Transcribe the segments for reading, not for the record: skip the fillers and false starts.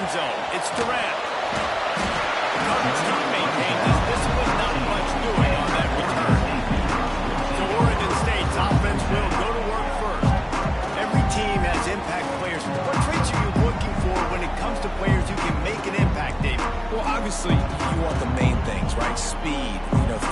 end zone. It's Durant. The Cardinals team maintained this was not much doing on that return. So Oregon State's offense will go to work first. Every team has impact players. What traits are you looking for when it comes to players who can make an impact, David? Well, obviously, you want the main things, right? Speed,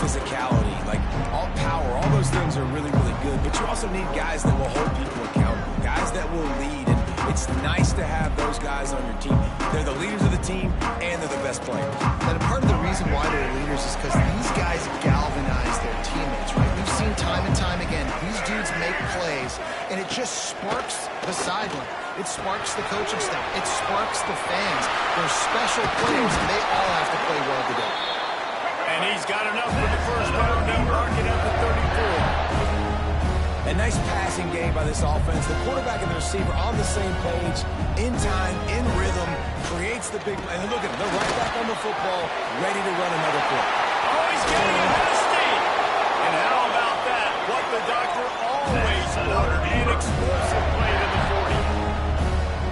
physicality, like all power, all those things are really, really good. But you also need guys that will hold people accountable, guys that will lead. And it's nice to have those guys on your team. They're the leaders of the team, and they're the best players. And part of the reason why they're leaders is because these guys galvanize their teammates, right? We've seen time and time again, these dudes make plays, and it just sparks the sideline. It sparks the coaching staff. It sparks the fans. They're special players, and they all have to play well today. And he's got enough for the first down. They'll mark it at the 34. A nice passing game by this offense. The quarterback and the receiver on the same page, in time, in rhythm, creates the big play. And look at them. They're right back on the football, ready to run another play. Oh, he's getting ahead of steam. And how about that? What the doctor always ordered, an explosive play to the 40.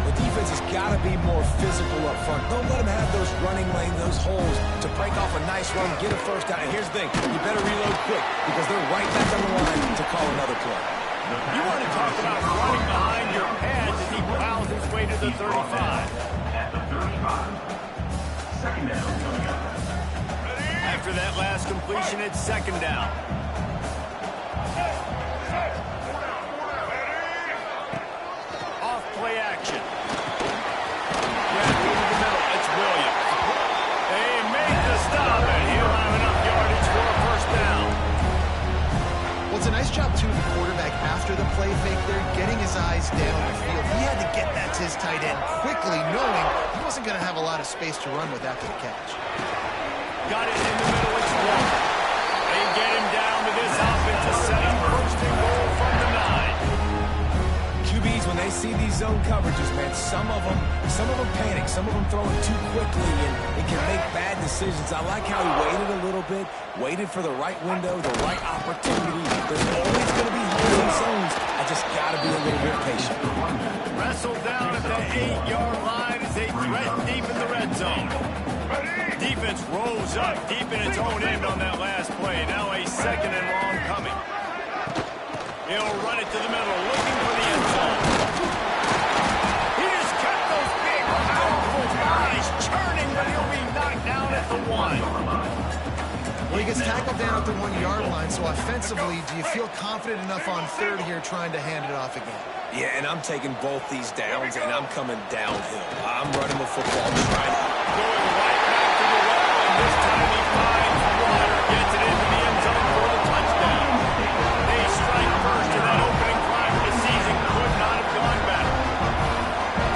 The defense has got to be more physical up front. Don't let them have those running lanes, those holes to break off a nice run, get a first down. And here's the thing, you better reload quick because they're right back on the line to call another play. You want to talk about running behind your pads as he plows his way to the 35. At the 35. Second down coming up. After that last completion, it's second down. Off play action. Yeah, through the middle. It's Williams. They made the stop, and he'll have enough yardage for a first down. Well, it's a nice job, too, of the quarterback after the play fake there, getting his eyes down the field. He had to get that to his tight end quickly, knowing he wasn't going to have a lot of space to run with after the catch. Got it in the middle. It's one. They get him down to this offensive setup. First and goal from the 9. QBs, when they see these zone coverages, man, some of them panic. Some of them throw it too quickly, and it can make bad decisions. I like how he waited a little bit, waited for the right window, the right opportunity. There's always going to be holes in zones. I just got to be a little bit patient. Wrestled down at the 8-yard line as they threat deep in the red zone. Defense rolls up deep in its own end on that last play. Now a second and long coming. He'll run it to the middle, looking for the end zone. He just kept those big, powerful bodies churning, but he'll be knocked down at the 1. Well, he gets tackled down at the 1-yard line, so offensively, do you feel confident enough on third here trying to hand it off again? Yeah, and I'm taking both these downs, and I'm coming downhill. I'm running the football, trying to... Going right back to the well, and this time he finds Water, gets it into the end zone for the touchdown. They strike first, and that opening drive of the season could not have gone better.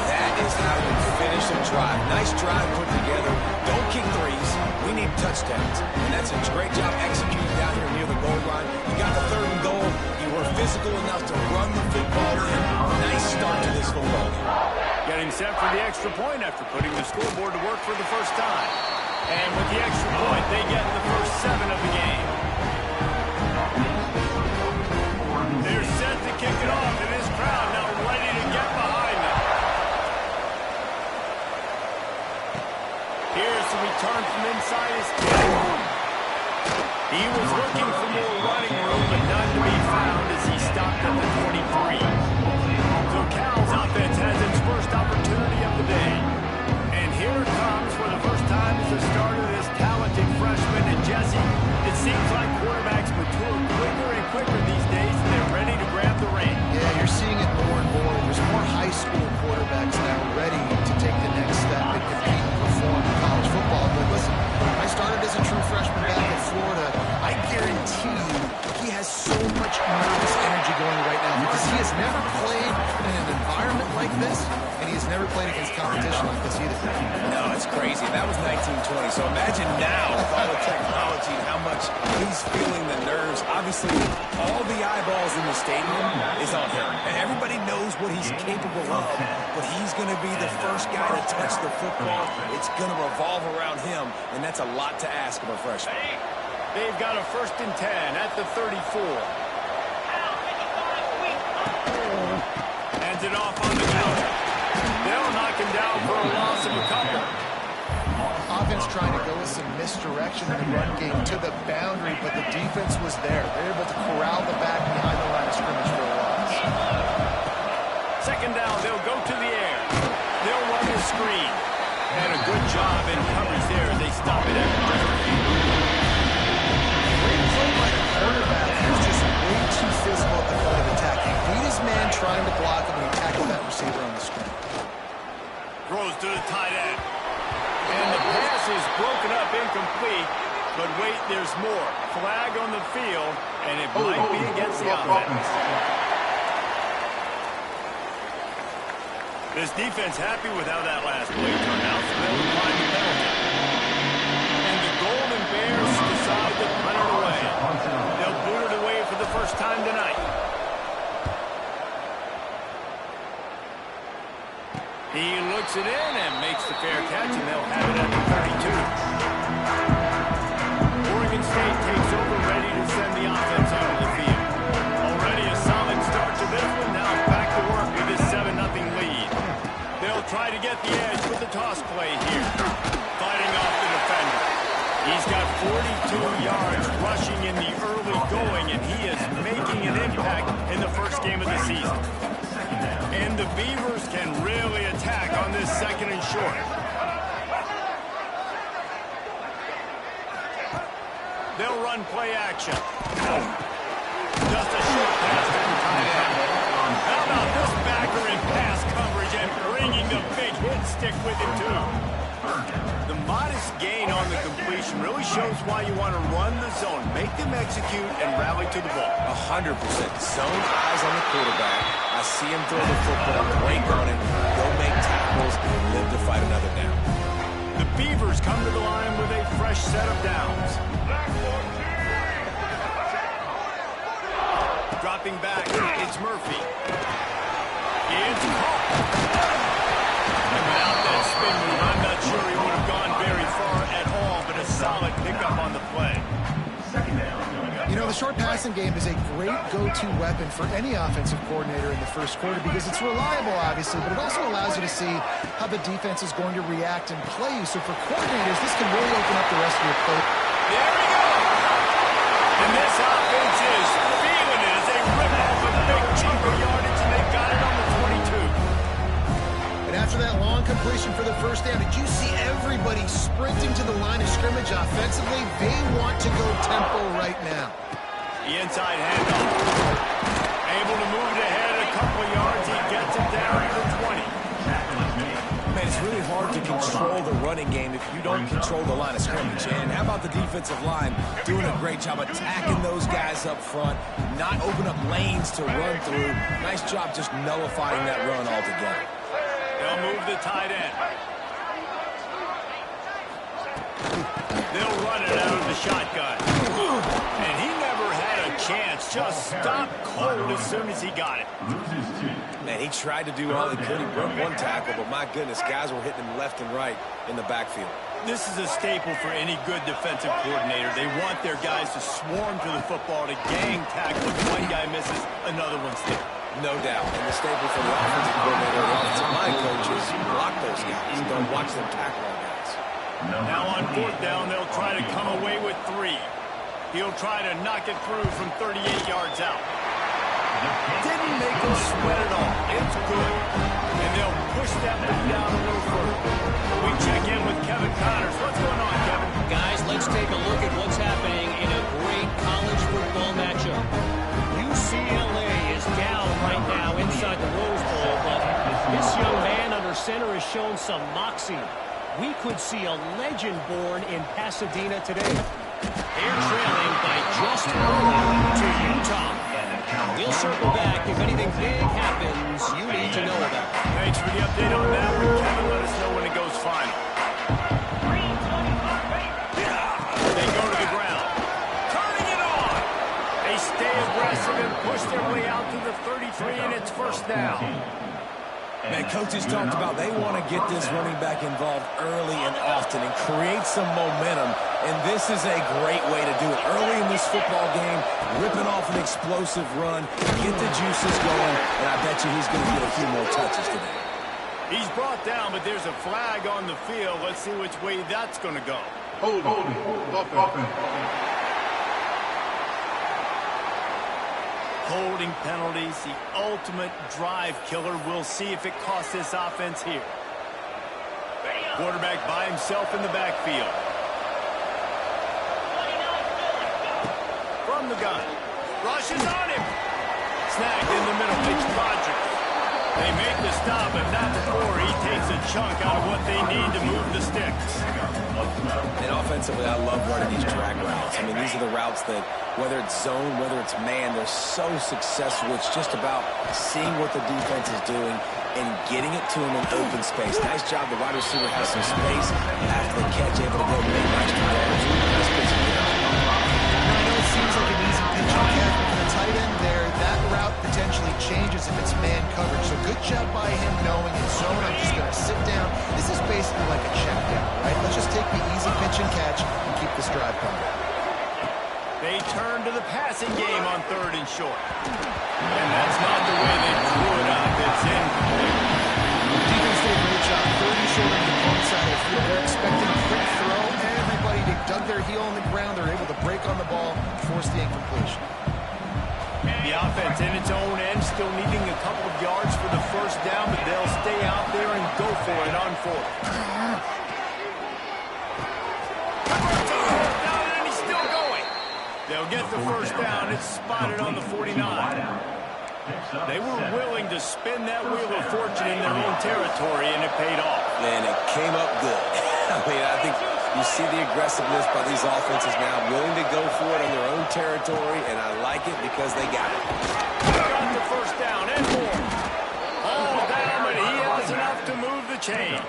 That is how you finish a drive. Nice drive put together. Don't kick threes. We need touchdowns. And that's a great job executing down here near the goal line. You got the third and goal. You were physical enough to run the football in. Nice start to this football game. Getting set for the extra point after putting the scoreboard to work for the first time. And with the extra point, they get the first 7 of the game. They're set to kick it off, and this crowd now ready to get behind them. Here's the return from inside his 10. He was looking for more running room, but none to be found as he stopped at the 23. So Cal's offense has its first opportunity of the day. And here it comes for the first time as the starter, this talented freshman. And Jesse, it seems like quarterbacks mature quicker and quicker these days, and they're ready to grab the reins. Yeah, you're seeing it more and more. There's more high school quarterbacks now ready to take the next step and compete and perform in college football. But listen, I started as a true freshman back in Florida. I guarantee you he has so much nervous energy going right now because he has never played in an environment like this, and he has never played against competition like this either. No, it's crazy. That was 1920. So imagine now with all the technology and how much he's feeling the nerves. Obviously, all the eyeballs in the stadium is on him. And everybody knows what he's capable of, but he's going to be the first guy to touch the football. It's going to revolve around him, and that's a lot to ask of a freshman. They've got a first and 10 at the 34. Hands it off on the counter. They'll knock him down for a loss of a couple. offense trying to go with some misdirection in the run game to the boundary, but the defense was there. They're able to corral the back behind the line of scrimmage for a loss. Second down, they'll go to the air. They'll run the screen. And a good job in coverage there. They stop it after just a few. Great play by the quarterback. He was just way too physical at the point of attack. He beat his man trying to block him, and he tackled that receiver on the screen. Throws to the tight end. And the pass is broken up, incomplete. But wait, there's more. Flag on the field, and it might be against the offense. This defense happy with how that last play turned out, so they'll find the penalty. And the Golden Bears decide to punt it away. They'll boot it away for the first time tonight. He looks it in and makes the fair catch, and they'll have it at the 32. Oregon State takes over, ready to send the offense onto the field. Already a solid start to this one. Now back to work with this 7-0 lead. They'll try to get the edge with the toss play here. Fighting off the defender. He's got 42 yards rushing in the early going, and he is making an impact in the first game of the season. And the Beavers can really attack on this second and short. They'll run play action. Just a short pass to the tight end. How about this backer in pass coverage and bringing the big hit stick with him, too? The modest gain on the completion really shows why you want to run the zone. Make them execute and rally to the ball. 100%. Zone eyes on the quarterback. I see him throw the football, break on it, go make tackles, and live to fight another down. The Beavers come to the line with a fresh set of downs. Dropping back, it's Murphy. It's Hawk. And without that spin move, I'm not sure he would have gone very far at all, but a solid pickup on the play. You know, the short passing game is a great go-to weapon for any offensive coordinator in the first quarter because it's reliable, obviously, but it also allows you to see how the defense is going to react and play you. So for coordinators, this can really open up the rest of your play. There we go! And this offense is feeling it as they rip off a big chunk of yardage, and they got it on the 22. And after that long completion for the first down, did you see everybody sprinting to the line of scrimmage offensively? They want to go tempo right now. The inside handoff. Able to move it ahead a couple of yards. He gets it down to the 20. Man, it's really hard to control the running game if you don't control the line of scrimmage. And how about the defensive line doing a great job attacking those guys up front, not open up lanes to run through. Nice job just nullifying that run altogether. They'll move the tight end. They'll run it out of the shotgun. And he never had a chance. Just stopped cold as soon as he got it. Man, he tried to do all he could. He broke one tackle, but my goodness, guys were hitting him left and right in the backfield. This is a staple for any good defensive coordinator. They want their guys to swarm to the football, to gang tackle. If one guy misses, another one's there. No doubt. And the staple for the offensive coordinator and offensive line coaches, block those guys. Don't watch them tackle our guys. Now on fourth down, they'll try to come away with 3. He'll try to knock it through from 38 yards out. Didn't make him sweat at all. It's good. And they'll push that one down a little further. We check in with Kevin Connors. What's going on, Kevin? Guys, let's take a look at what's happening in a great college football matchup. UCLA is down right now inside the Rose Bowl, but this young man under center has shown some moxie. We could see a legend born in Pasadena today. They're trailing by just 4 to Utah. We'll circle back if anything big happens you need to know about. Thanks for the update on that one, Kevin. Let us know when it goes final. They go to the ground. Turning it on. They stay aggressive and push their way out to the 33, and it's first down. Man, coaches talked about they want to get this running back involved early and often and create some momentum, and this is a great way to do it. Early in this football game, ripping off an explosive run, get the juices going, and I bet you he's going to get a few more touches today. He's brought down, but there's a flag on the field. Let's see which way that's going to go. Holding penalties, the ultimate drive killer. We'll see if it costs this offense here. Quarterback by himself in the backfield. From the gun. Rushes on him. Snagged in the middle. It's Rodgers. They make the stop, but not before he takes a chunk out of what they need to move the sticks. And offensively, I love running these drag routes. I mean, these are the routes that, whether it's zone, whether it's man, they're so successful. It's just about seeing what the defense is doing and getting it to him in open space. Nice job. The wide receiver has some space after the catch, able to go make nice yards. Nice pitch. I know it seems like an easy pitch and catch, but for the tight end there, that route potentially changes if it's man coverage. So good job by him knowing in zone, I'm just going to sit down. This is basically like a check down, right? Let's just take the easy pitch and catch and keep this drive going. They turn to the passing game on 3rd and short. And that's not the way they drew it up. It's incomplete. Defense did a great job. 30 short on the opponent's side of the field. They're expecting a quick throw. Everybody dug their heel on the ground. They're able to break on the ball, force the incompletion. The offense in its own end, still needing a couple of yards for the first down, but they'll stay out there and go for it on 4th. And he's still going. They'll get the first down. It's spotted on the 49. They were willing to spin that wheel of fortune in their own territory, and it paid off. And it came up good. I mean, I think you see the aggressiveness by these offenses now, willing to go for it on their own territory, and I like it because they got it. Got the first down and more. All down, but he has enough to move the chains.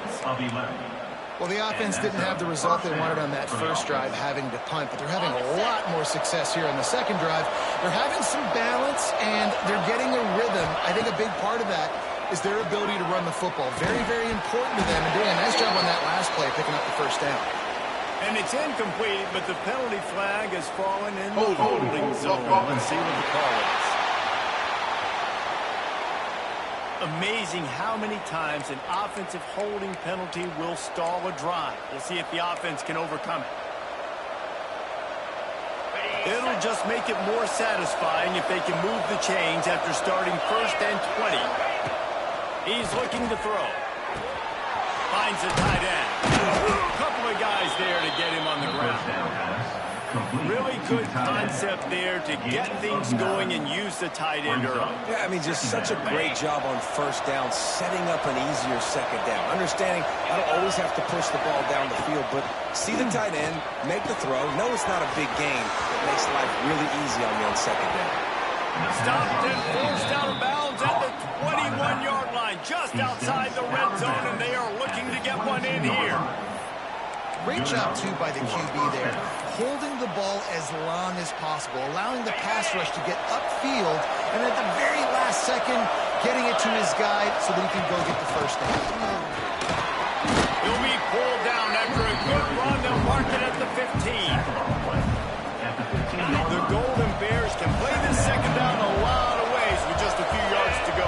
Well, the offense didn't have the result they wanted on that first drive, having to punt, but they're having a lot more success here on the second drive. They're having some balance, and they're getting a rhythm. I think a big part of that is their ability to run the football. Very, very important to them, and doing a nice job on that last play, picking up the first down. And it's incomplete, but the penalty flag has fallen in the holding zone. Let's see what the call is. Amazing how many times an offensive holding penalty will stall a drive. We'll see if the offense can overcome it. It'll just make it more satisfying if they can move the chains after starting 1st and 20. He's looking to throw. Finds the tight end. A couple of guys there to get him on the ground. Really good concept there to get things going and use the tight end early. Yeah, I mean, just such a great job on first down, setting up an easier second down. Understanding I don't always have to push the ball down the field, but see the tight end, make the throw. No, it's not a big gain. It makes life really easy on you on second down. Stopped and forced out of bounds at the 21-yard line, just outside the red zone, and they are looking to get one in here. Great job, too, by the QB there. Holding the ball as long as possible, allowing the pass rush to get upfield, and at the very last second, getting it to his guy so that he can go get the first down. He'll be pulled down after a good run. They'll mark it at the 15. The Golden Bears can play this second down a lot of ways with just a few yards to go.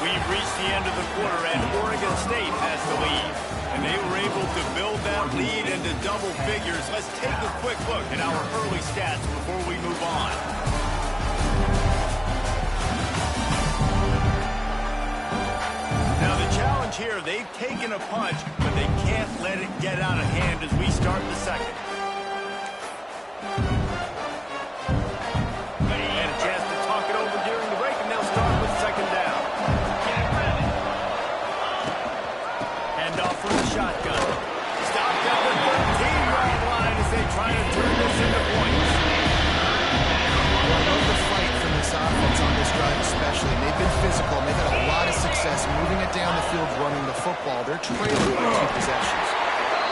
We've reached the end of the quarter, and Oregon State has the lead. And they were able to build that lead into double figures. Let's take a quick look at our early stats before we move on. Now the challenge here, they've taken a punch, but they can't let it get out of hand as we start the second. And a chance to talk it over during the break, and they'll start with second down. Hand off from the shotgun. Stopped at the 13-yard line as they try to turn this into points. Well, I love the fight from this offense on this drive especially. They've been physical, and they've had a lot of success moving it down the field, running the football. They're trailing by 2 possessions.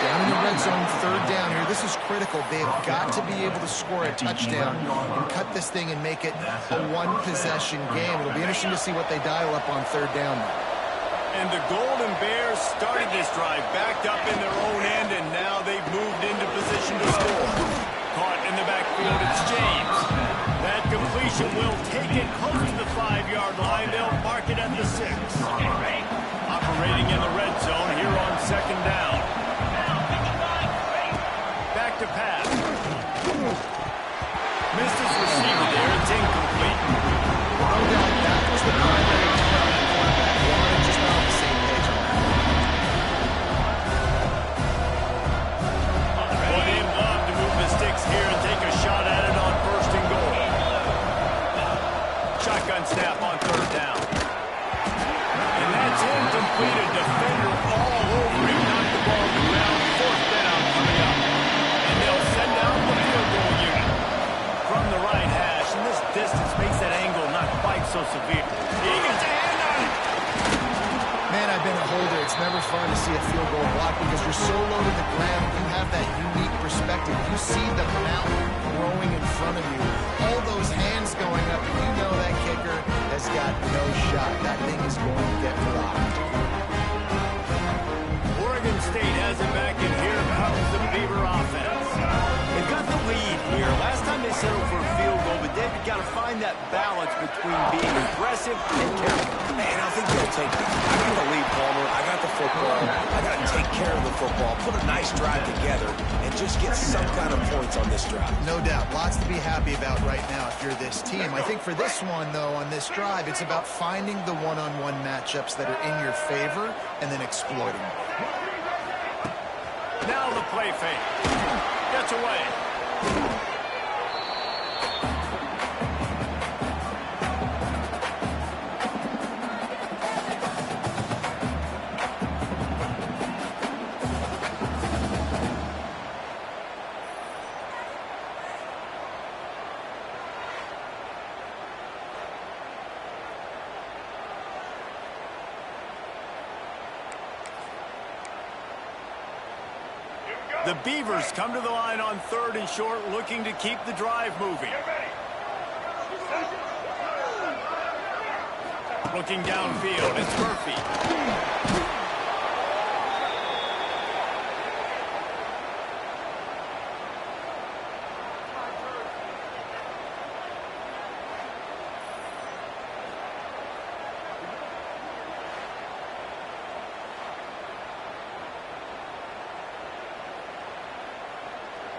Down in the red zone, third down here. This is critical. They've got to be able to score a touchdown and cut this thing and make it a one-possession game. It'll be interesting to see what they dial up on third down. And the Golden Bears started this drive backed up in their own end, and now they've moved into position to score. Caught in the backfield, it's James. That completion will take it to pass. Missed his receiver there. It's incomplete. No doubt that was the primary turnout the quarterback wanted. Just not on the same page on that. Well, they'd love to move the sticks here and take a shot at it on first and goal. Shotgun snap on third down. And that's incomplete. A defender all over him. Knocked the ball to the ground. Fourth down coming up. And they'll send out the field goal unit from the right hash. And this distance makes that angle not quite so severe. He gets a hand on it. Man, I've been a holder. It's never fun to see a field goal block because you're so low to the ground. You have that unique perspective. You see the mountain growing in front of you. All those hands going up, and you know that kicker has got no shot. That thing is going to get blocked. Oregon State has it back, and here comes the Beaver offense. They've got the lead here. Last time they settled for a field goal, but David got to find that balance between being aggressive and careful. And I think they'll take it. I got the lead, Palmer. I got the football. I got to take care of the football, put a nice drive together, and just get some kind of points on this drive. No doubt. Lots to be happy about right now if you're this team. I think for this one, though, on this drive, it's about finding the one-on-one matchups that are in your favor and then exploiting them. Now the play fake. Gets away. The Beavers come to the line on third and short, looking to keep the drive moving. Looking downfield, it's Murphy.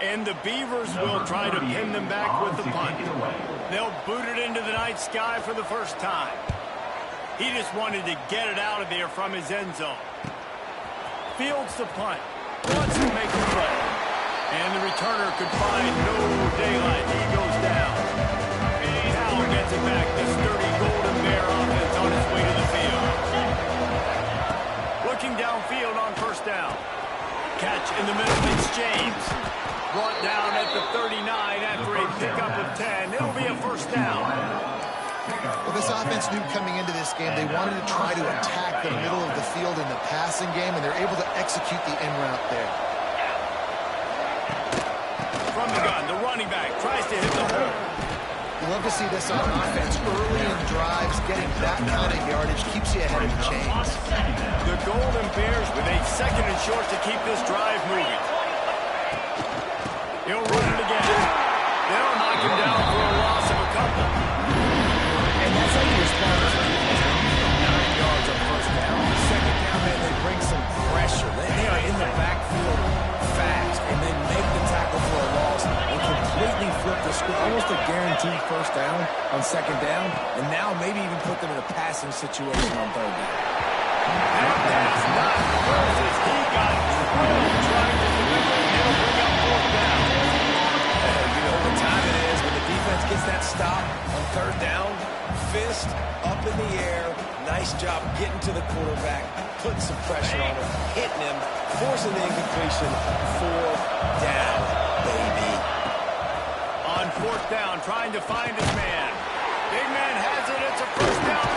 And the Beavers will try to pin them back with the punt. They'll boot it into the night sky for the first time. He just wanted to get it out of there from his end zone. Fields the punt. Wants to make a play. And the returner could find no daylight. He goes down. Powell gets it back. The sturdy Golden Bear offense on its way to the field. Looking downfield on first down. Catch in the middle. It's James. Brought down at the 39 after a pickup of 10. It'll be a first down. Well, this offense knew coming into this game they wanted to try to attack the middle of the field in the passing game, and they're able to execute the in route there. From the gun, the running back tries to hit the hole. You love to see this on offense early in drives. Getting that kind of yardage keeps you ahead of the chains. The Golden Bears with a second and short to keep this drive moving. He'll run it again. They'll knock him down for a loss of a couple. And that's how you respond to defense. 9 yards on first down. Second down, man, they bring some pressure. They are in the backfield fast, and they make the tackle for a loss and completely flip the script. Almost a guaranteed first down on second down, and now maybe even put them in a passing situation on third down. And that's not versus. He got drilled trying to deliver. He'll bring up fourth down. You know what time it is when the defense gets that stop on third down. Fist up in the air. Nice job getting to the quarterback, putting some pressure on him, hitting him, forcing the incompletion. Fourth down, baby. On fourth down, trying to find his man. Big man has it. It's a first down.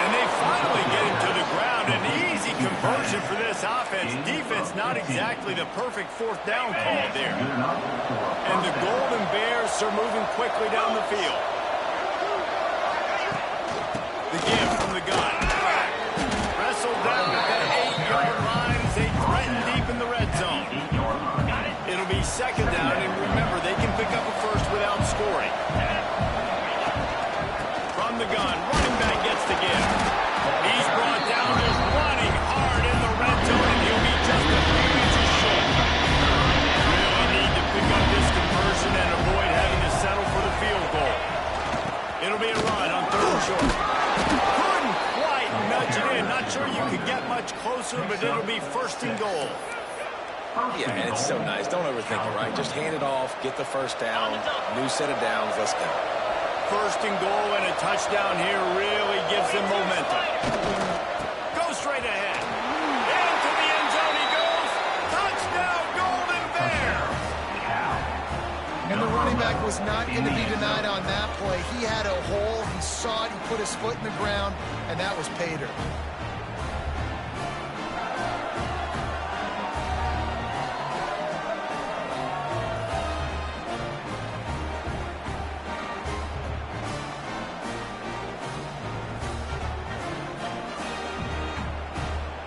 And they finally get him to the ground. An easy conversion for this offense. Defense not exactly the perfect fourth down call there. And the Golden Bears are moving quickly down the field. The give from the gun. Wrestled down at the 8-yard line as they threaten deep in the red zone. It'll be second down, and remember, they can pick up a first without scoring. From the gun, running back gets the give. He's brought down, just running hard in the red zone, and he'll be just a few inches short. Really Yeah, and it's so nice. Don't overthink it, right? Just hand it off, get the first down, new set of downs, let's go. First and goal and a touchdown here really gives them momentum. Go straight ahead. Into the end zone he goes. Touchdown, Golden Bear. And the running back was not going to be denied on that play. He had a hole. He saw it. He put his foot in the ground, and that was pay dirt.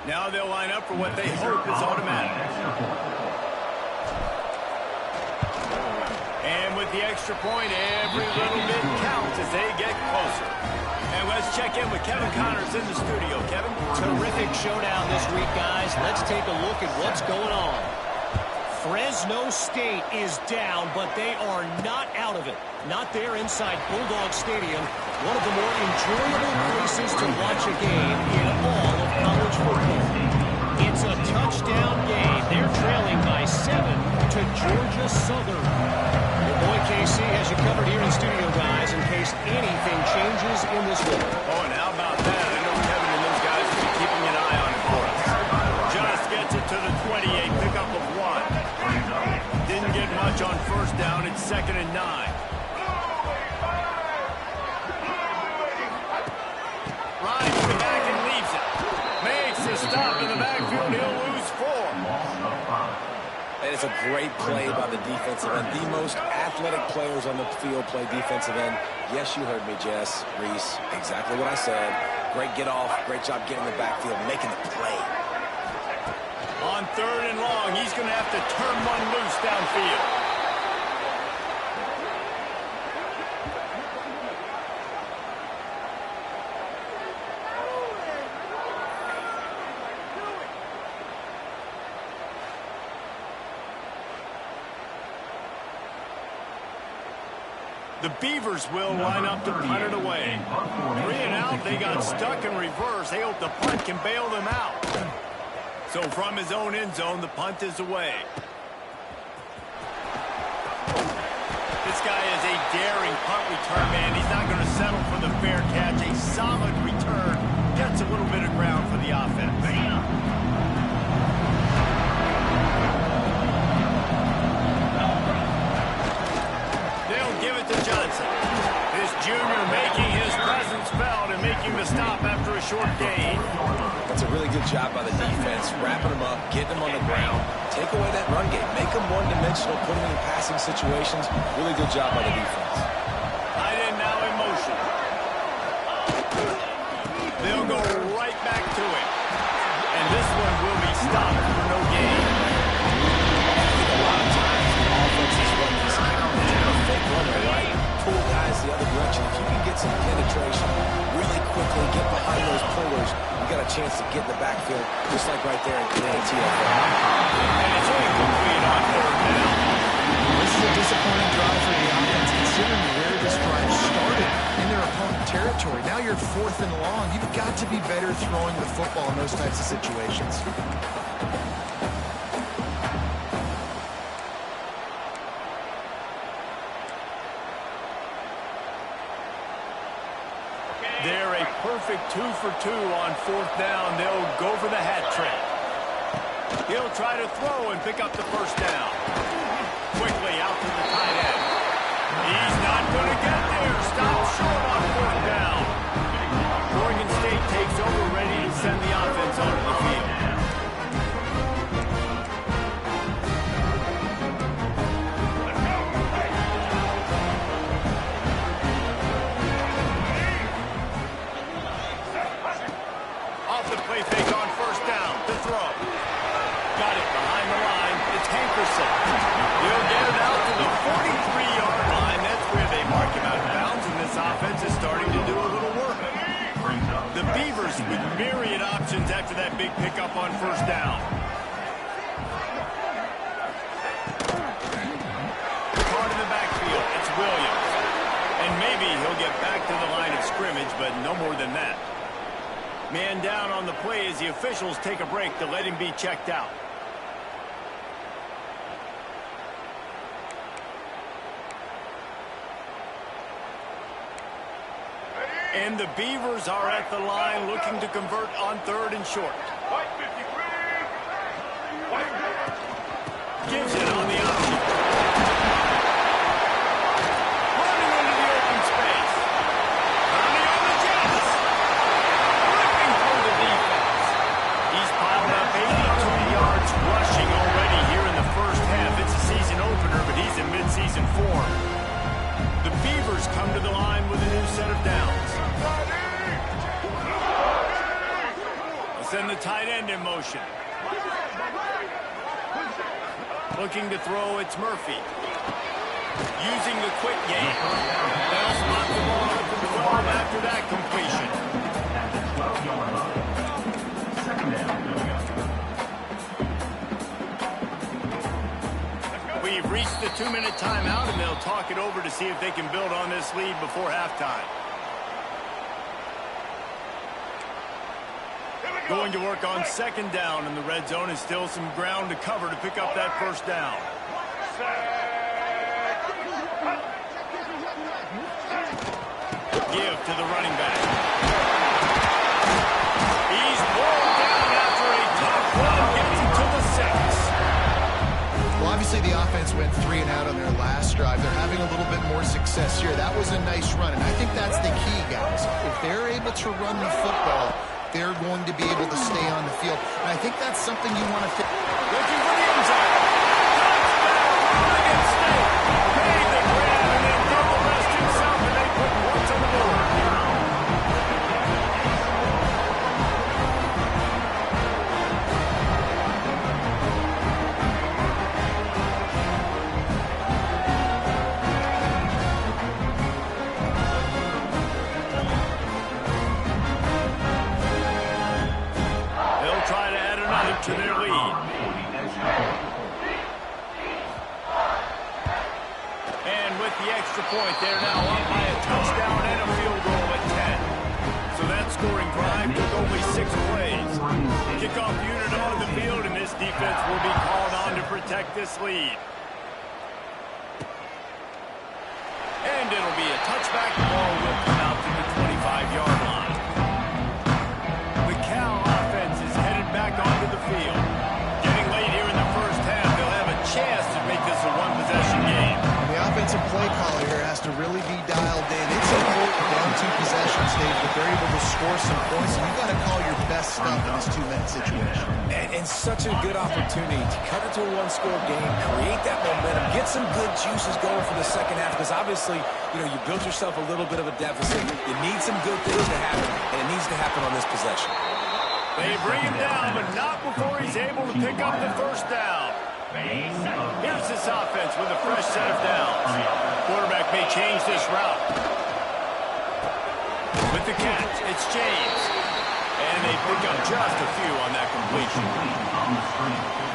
Now they'll line up for what they hope is automatic. And with the extra point, every little bit counts as they get closer. And let's check in with Kevin Connors in the studio. Kevin? Terrific showdown this week, guys. Let's take a look at what's going on. Fresno State is down, but they are not out of it. Not there inside Bulldog Stadium, one of the more enjoyable places to watch a game in all of college football. It's a touchdown game. They're trailing by 7 to Georgia Southern. Your boy KC has you covered here in studio, guys, in case anything changes in this one. Oh, and how about that? I know Kevin and those guys will be keeping an eye on it for us. Just gets it to the 28, pickup of 1. Didn't get much on first down. It's 2nd and 9. Rides the back and leaves it. Makes a stop in the backfield. He'll lose 4. And it's a great play by the defensive end. The most athletic players on the field play defensive end. Yes, you heard me, Jess, Reese. Exactly what I said. Great get off. Great job getting the backfield, making the play. On 3rd and long, he's going to have to turn one loose downfield. The Beavers will line up to punt it away. 3 and out, they got stuck in reverse. They hope the punt can bail them out. So from his own end zone, the punt is away. This guy is a daring punt return man. He's not going to settle for the fair catch. A solid return. Gets a little bit of ground for the offense. They'll give it to Johnson. This junior making his presence felt and making the stop after a short gain. That's a really good job by the defense, wrapping them up, getting them on the ground, take away that run game, make them one-dimensional, put them in passing situations. Really good job by the defense. Tight end now in motion. They'll go right back to it. And this one will be stopped for no gain. I think a lot of times the offenses run this fake runner, right? Pull guys the other direction. If you can get some penetration really quickly, get behind those pullers, you got a chance to get in the backfield, just like right there in the TFL. And it's incomplete on 3rd down. This is a disappointing drive for the offense, considering where this drive started in their opponent territory. Now you're 4th and long. You've got to be better throwing the football in those types of situations. They're a perfect 2 for 2 on 4th down. They'll go for the hat trick. He'll try to throw and pick up the first down. Quickly out to the tight end. He's not going to get there. Stop short on 4th down. Oregon State takes over, ready to send the offense onto the field. Play fake on 1st down. To throw. Got it behind the line. It's Hankerson. He'll get it out to the 43-yard line. That's where they mark him out of bounds, and this offense is starting to do a little work. The Beavers with myriad options after that big pickup on 1st down. Caught in the backfield. It's Williams. And maybe he'll get back to the line of scrimmage, but no more than that. Man down on the play as the officials take a break to let him be checked out. And the Beavers are at the line looking to convert on 3rd and short. Gives it on the option. Running into the open space. Running on the Jets. Ripping through the defense. He's piled up 82 yards rushing already here in the first half. It's a season opener, but he's in midseason form. The Beavers come to the line with a new set of downs. They'll send the tight end in motion. Looking to throw, it's Murphy. Using the quick game. They'll spot the ball at the 12 after that completion. We've reached the 2-minute timeout, and they'll talk it over to see if they can build on this lead before halftime. Going to work on 2nd down in the red zone, and still some ground to cover to pick up that 1st down. Give to the running back. He's pulled down after a tough run, gets it to the 6. Well, obviously the offense went 3 and out on their last drive. They're having a little bit more success here. That was a nice run, and I think that's the key, guys. If they're able to run the football, they're going to be able to stay on the field. And I think that's something you want to think. Looking for the end zone. Touchdown, Oregon State. Made the grab and then did the rest himself, and they put points on the board. To their lead. And with the extra point, they're now up by a touchdown and a field goal at 10. So that scoring drive took only 6 plays. Kickoff unit on the field, and this defense will be called on to protect this lead. And it'll be a touchback. The ball will come out to the 25-yard line. The Cal offense is headed back onto the field. Getting late here in the first half, they'll have a chance to make this a one-possession game. And the offensive play caller here has to really be dialed in. It's a down 2 possession stage, but they're able to score some points. And you've got to call your best stuff in this 2-minute situation. And such a good opportunity to cut it to a 1-score game, create that momentum, get some good juices going for the second half, because obviously, you know, you built yourself a little bit of a deficit. You need some good things to happen, and it needs to happen on this possession. They bring him down, but not before he's able to pick up the 1st down. Here's this offense with a fresh set of downs. Quarterback may change this route. With the catch, it's James. And they pick up just a few on that completion.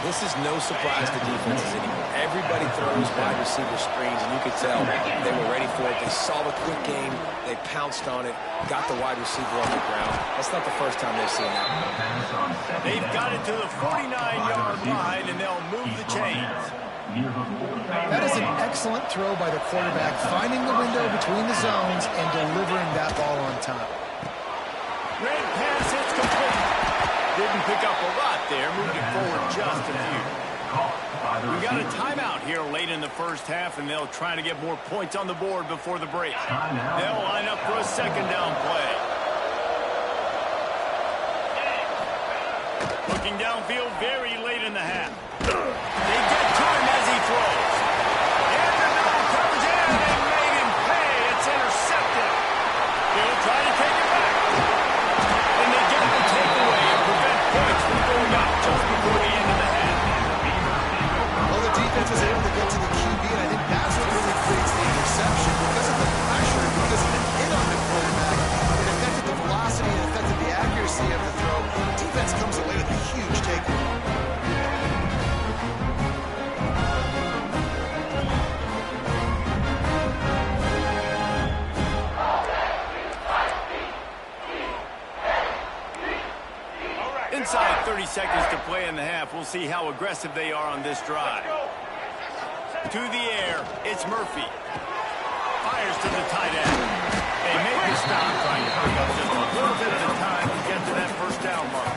This is no surprise to defenses anymore. Everybody throws wide receiver screens, and you could tell they were ready for it. They saw the quick game. They pounced on it, got the wide receiver on the ground. That's not the first time they've seen that. They've got it to the 49-yard line, and they'll move the chains. That is an excellent throw by the quarterback, finding the window between the zones and delivering that ball on time. Red pass, it's complete. Didn't pick up a lot there, moved it forward just a few. We've got a timeout here late in the first half, and they'll try to get more points on the board before the break. They'll line up for a 2nd down play. Looking downfield very late in the half. They get time as he throws. And the double coverage in, and made him pay. It's intercepted. They'll try to take it back. And they get the takeaway and prevent points from going out just before the end of the half. Well, the defense was able to get to the QB, and I think that's what really creates the interception. Because of the pressure, because of the hit on the quarterback, it affected the velocity, it affected the accuracy of the throw. The defense comes away with a huge takeaway. Inside 30 seconds to play in the half. We'll see how aggressive they are on this drive. To the air, it's Murphy. Fires to the tight end. They make a stop, trying to pick up just a little bit at a time to get to that first down mark.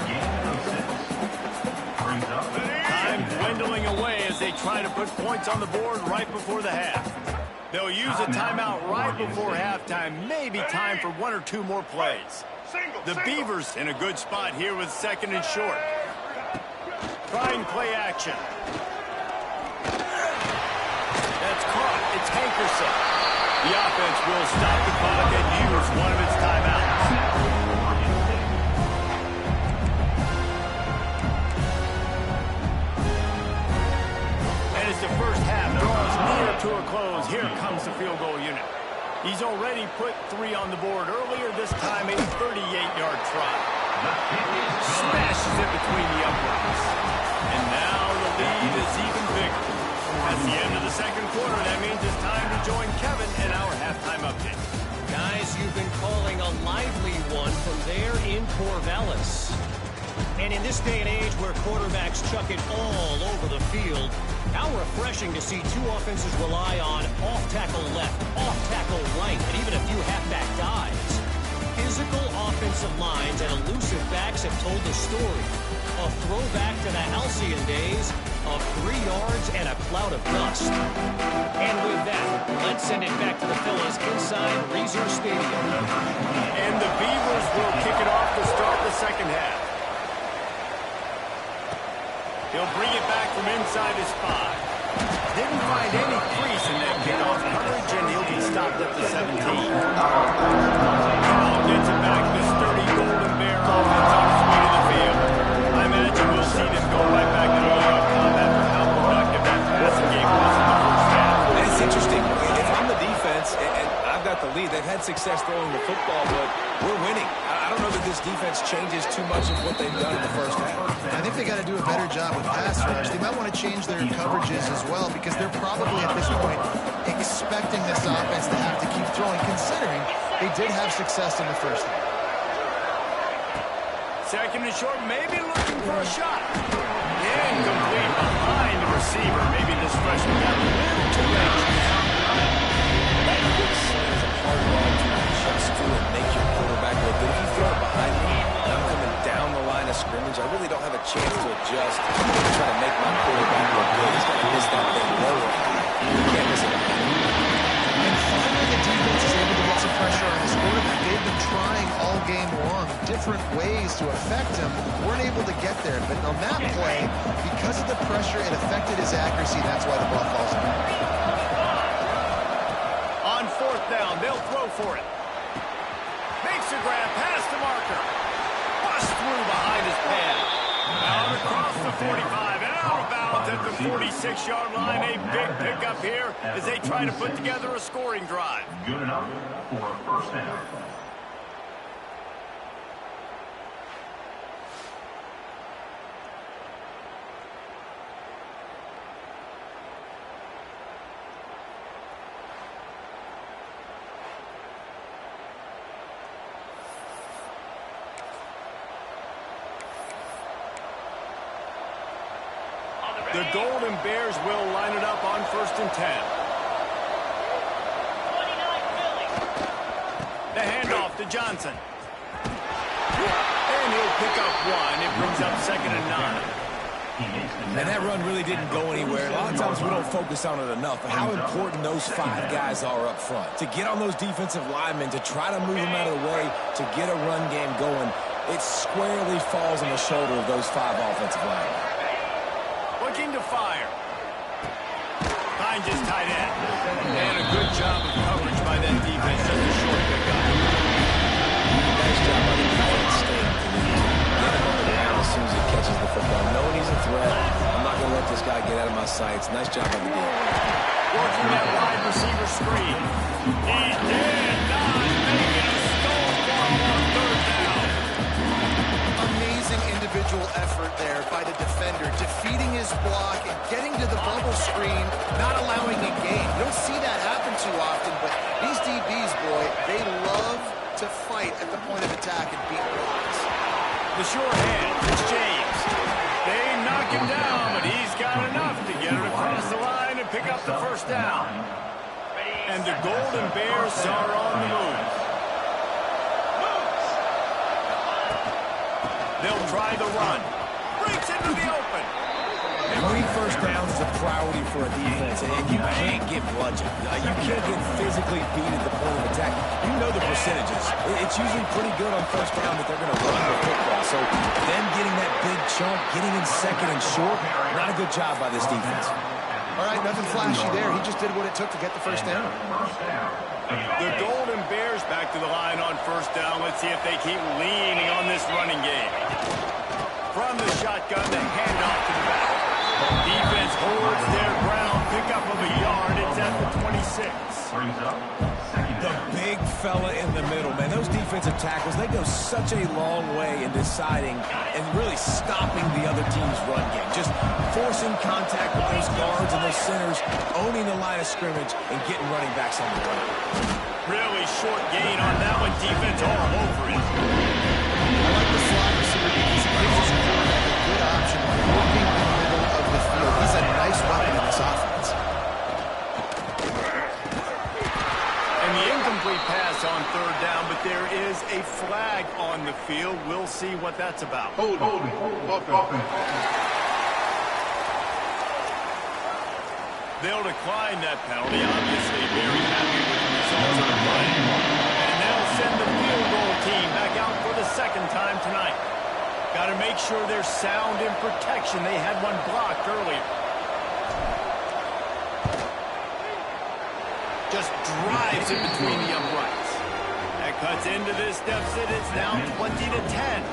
Time dwindling away as they try to put points on the board right before the half. They'll use a timeout right before halftime. Maybe time for one or two more plays. The Beavers in a good spot here with second and short. Trying play action. That's caught. It's Hankerson. The offense will stop the clock and use one of its timeouts. And as the first half draws near to a close, here comes the field goal unit. He's already put 3 on the board earlier, this time a 38-yard try. Smashes it between the uprights. And now the lead is even bigger. At the end of the second quarter, that means it's time to join Kevin in our halftime update. Guys, you've been calling a lively one from there in Corvallis. And in this day and age where quarterbacks chuck it all over the field, how refreshing to see two offenses rely on off-tackle left, off-tackle right, and even a few halfback dives. Physical offensive lines and elusive backs have told the story. A throwback to the halcyon days of 3 yards and a cloud of dust. And with that, let's send it back to the fellas inside Reser Stadium. And the Beavers will kick it off to start the second half. He'll bring it back from inside his 5. Didn't find any crease in that kickoff coverage, and he'll be stopped at the 17. Now gets it back to sturdy Golden Bear offense on his way to the field. I imagine we'll see them go right back to the combat for how productive that passing game was in the first half. And it's interesting. If I'm the defense and I've got the lead, they've had success throwing the football, but we're winning. I don't know that this defense changes too much of what they've done in the first half. I think they got to do a better job with pass rush. They might want to change their coverages as well because they're probably at this point expecting this offense to have to keep throwing, considering they did have success in the first half. Second and short, maybe looking for a shot. Incomplete behind the receiver. Maybe this freshman got a little too late. That quick sling is a hard ball to adjust to and make your quarterback look good. If you throw it behind me and I'm coming down the line of scrimmage, I really don't have a chance to adjust to try to make my quarterback look good. He's got to miss that thing low or high. You can't miss it. And finally the defense is able to get some pressure on this quarterback. They've been trying all game long different ways to affect him. Weren't able to get there. But on that play, because of the pressure, it affected his accuracy. That's why the ball falls in. On fourth down, they'll throw for it. Makes a grab past the marker. Bust through behind his pad. Out across the 45 and out of bounds at the 46-yard line. A big pickup here as they try to put together a scoring drive. Good enough for a first down. The Golden Bears will line it up on 1st and 10. The handoff to Johnson. And he'll pick up 1. It brings up 2nd and 9. And that run really didn't go anywhere. A lot of times we don't focus on it enough, but how important those 5 guys are up front. To get on those defensive linemen, to try to move them out of the way, to get a run game going, it squarely falls on the shoulder of those 5 offensive linemen. Looking to fire. Finds his tight end. And a good job of coverage by that defense. Just a short pickup. Nice job by the tight end staying to the lead. Get him on the ground as soon as he catches the football. Knowing he's a threat, I'm not going to let this guy get out of my sights. Nice job by the D. Working that wide receiver screen. He did not make it a stone ball on 3rd down. Amazing individual effort there by the defender, defeating his block and getting to the bubble screen, not allowing a gain. You don't see that happen too often, but these DBs, boy, they love to fight at the point of attack and beat blocks. The sure hand, it's James. They knock him down, but he's got enough to get it across the line and pick up the 1st down. And the Golden Bears are on the move. They'll try the run. Breaks into the open. And winning first downs is a priority for a defense, and you can't get bludgeoned. You can't get physically beat at the point of attack. You know the percentages. It's usually pretty good on first down that they're going to run the football. So them getting that big chunk, getting in second and short, not a good job by this defense. All right, nothing flashy there. He just did what it took to get the first down. The Golden Bears back to the line on first down. Let's see if they keep leaning on this running game. From the shotgun, the handoff to the back. Defense holds their ground. Pickup of a yard. It's at the 26. The big fella in the middle, man. Those defensive tackles, they go such a long way in deciding and really stopping the other team's run game. Just forcing contact with those guards and those centers, owning the line of scrimmage, and getting running backs on the run. Really short gain on that one. Defense all over it. I like the slot receiver because he gives his quarterback a good option of working in the middle of the field. He's a nice weapon in this offense. And the incomplete pass on third down, but there is a flag on the field. We'll see what that's about. Hold. They'll decline that penalty. Obviously very happy with the results of the play. And they'll send the field goal team back out for the second time tonight. Got to make sure they're sound in protection. They had one blocked earlier. Just drives it between the uprights. That cuts into this deficit. It's now 20-10.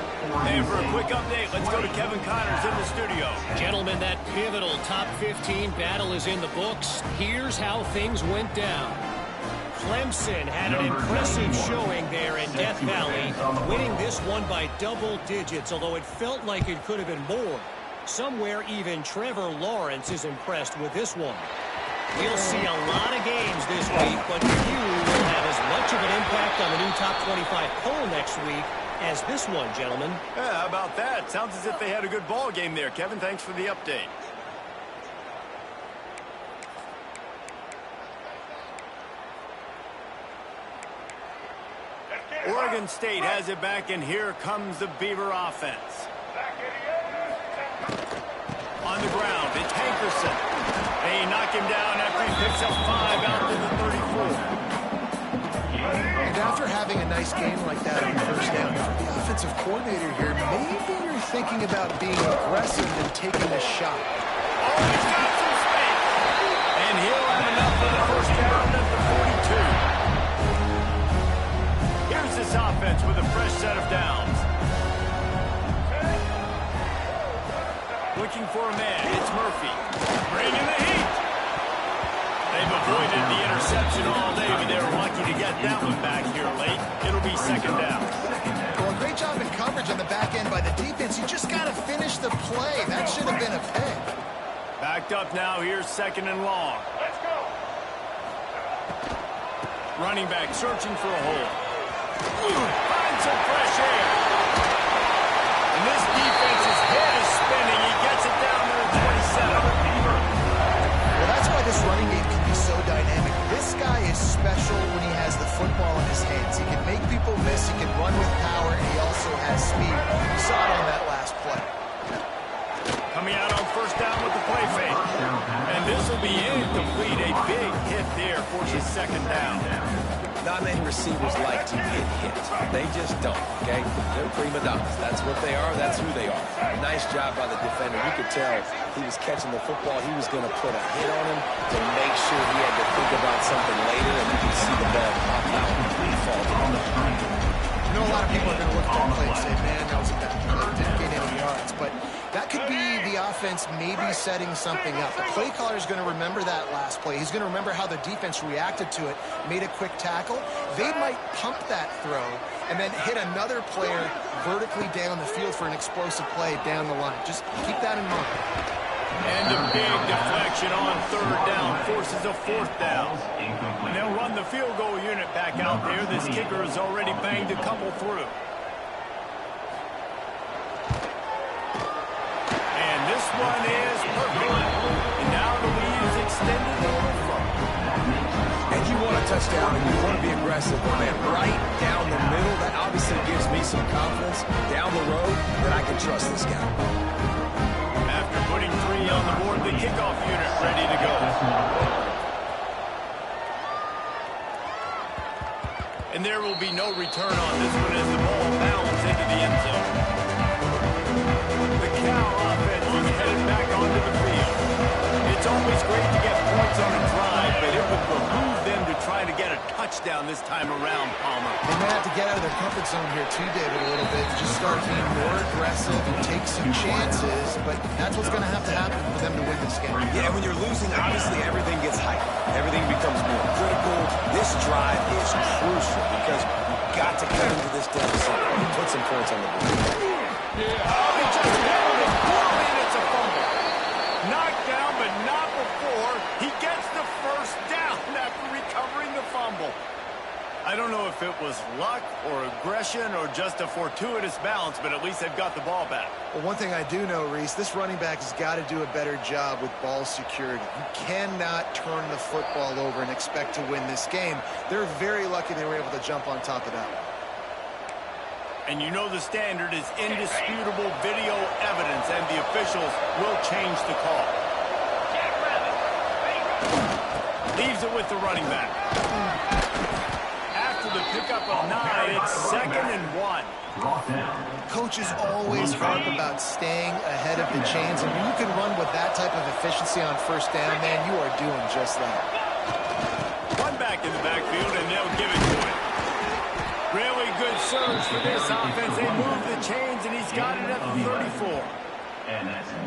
And for a quick update, let's go to Kevin Connors in the studio. Gentlemen, that pivotal top 15 battle is in the books. Here's how things went down. Clemson had an impressive showing there in Death Valley, winning this one by double digits, although it felt like it could have been more. Somewhere even Trevor Lawrence is impressed with this one. We'll see a lot of games this week, but few will have as much of an impact on the new top 25 poll next week as this one, gentlemen. Yeah, how about that? Sounds as if they had a good ball game there. Kevin, thanks for the update. Oregon State has it back, and here comes the Beaver offense. On the ground, it's Hankerson. They knock him down after he picks up 5 out to the 34. And after having a nice game like that on first down, for the offensive coordinator here, maybe you're thinking about being aggressive and taking a shot. Oh, he's got some space. And he'll have enough for the first down at the 42. Here's this offense with a fresh set of downs. Looking for a man. It's Murphy. Bringing the heat. They've avoided the interception all day, but they were lucky to get that one back here late. It'll be second down. Well, great job in coverage on the back end by the defense. You just got to finish the play. That should have been a pick. Backed up now. Here's second and long. Let's go. Running back searching for a hole. Find some fresh air. And this defense's head is spinning. He gets it down to the 27. Well, that's why this running game can be so dynamic. This guy is special when he has the football in his hands. He can make people miss, he can run with power, and he also has speed. You saw it on that last play. Coming out on first down with the play fake. And this will be incomplete. A big hit there forces second down. Not many receivers like to get hit. They just don't, okay? They're prima donnas. That's what they are. That's who they are. Nice job by the defender. You could tell he was catching the football. He was going to put a hit on him to make sure he had to think about something later, and you could see the ball pop out and fall to the ground. You know, a lot of people are going to look at that play and say, man, that was a bad play. Didn't gain any yards. But that could be the offense maybe setting something up. The play caller is going to remember that last play. He's going to remember how the defense reacted to it, made a quick tackle. They might pump that throw and then hit another player vertically down the field for an explosive play down the line. Just keep that in mind. And a big deflection on third down forces a fourth down. And they'll run the field goal unit back out there. This kicker has already banged a couple through. And this one is perfect. And now the lead is extended a little further. And you want to a touchdown and you want to be aggressive, but man, right down the middle, that obviously gives me some confidence down the road that I can trust this guy. After putting 3 on the board, the kickoff unit ready to go. And there will be no return on this one as the ball bounds into the end zone. The Cal offense is headed back onto the field. It's always great to get points on a drive, but it would behoove them to try to get a touchdown this time around, Palmer. They might have to get out of their comfort zone here too, David, a little bit, and just start being more aggressive and take some chances, but that's what's going to have to happen for them to win this game. Yeah, when you're losing, obviously everything gets hyped. Everything becomes more critical. This drive is crucial because you've got to cut into this deficit and put some points on the board. Yeah. Oh, he just nailed it poorly, and it's a fumble. Knocked down, but not before. He gets the first down after recovering the fumble. I don't know if it was luck or aggression or just a fortuitous bounce, but at least they've got the ball back. Well, one thing I do know, Reese, this running back has got to do a better job with ball security. You cannot turn the football over and expect to win this game. They're very lucky they were able to jump on top of that. And you know the standard is indisputable video evidence, and the officials will change the call. Leaves it with the running back. After the pickup of 9, it's 2nd and 1. Coaches always harp about staying ahead of the chains, and when you can run with that type of efficiency on first down, man, you are doing just that. One back in the backfield, and they'll give it to him. Really good surge for this offense. They move the chains, and he's got it at the 34.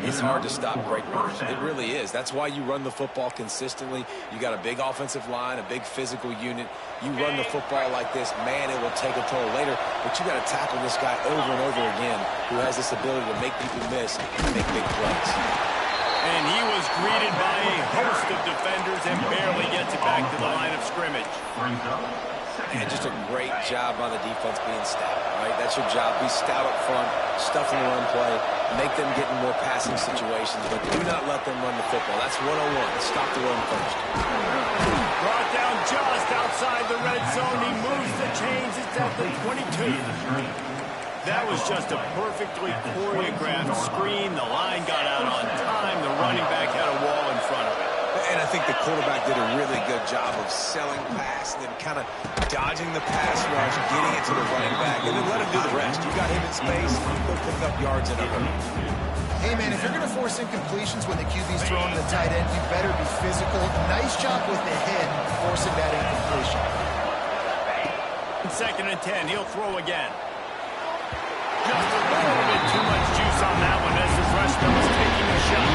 It's hard to stop great runs. It really is. That's why you run the football consistently. You got a big offensive line, a big physical unit. You run the football like this, man, it will take a toll later. But you got to tackle this guy over and over again who has this ability to make people miss and make big plays. And he was greeted by a host of defenders and barely gets it back to the line of scrimmage. And just a great job on the defense being stout, right? That's your job. Be stout up front, stuff in the run play, make them get in more passing situations, but do not let them run the football. That's 1-on-1. Stop the run first. Brought down just outside the red zone. He moves the chains. It's at the 22. That was just a perfectly choreographed screen. The line got out on time. The running back had a wall in front of it. And I think the quarterback did a really good job of selling pass and then kind of dodging the pass rush, getting it to the running back, and then let him do the rest. You got him in space, he'll pick up yards in a hurry. Hey, man, if you're going to force incompletions when the QB's throwing to the tight end, you better be physical. Nice job with the hit, forcing that incompletion. 2nd and 10, he'll throw again. Just a little bit too much juice on that one as the freshman was taking a shot.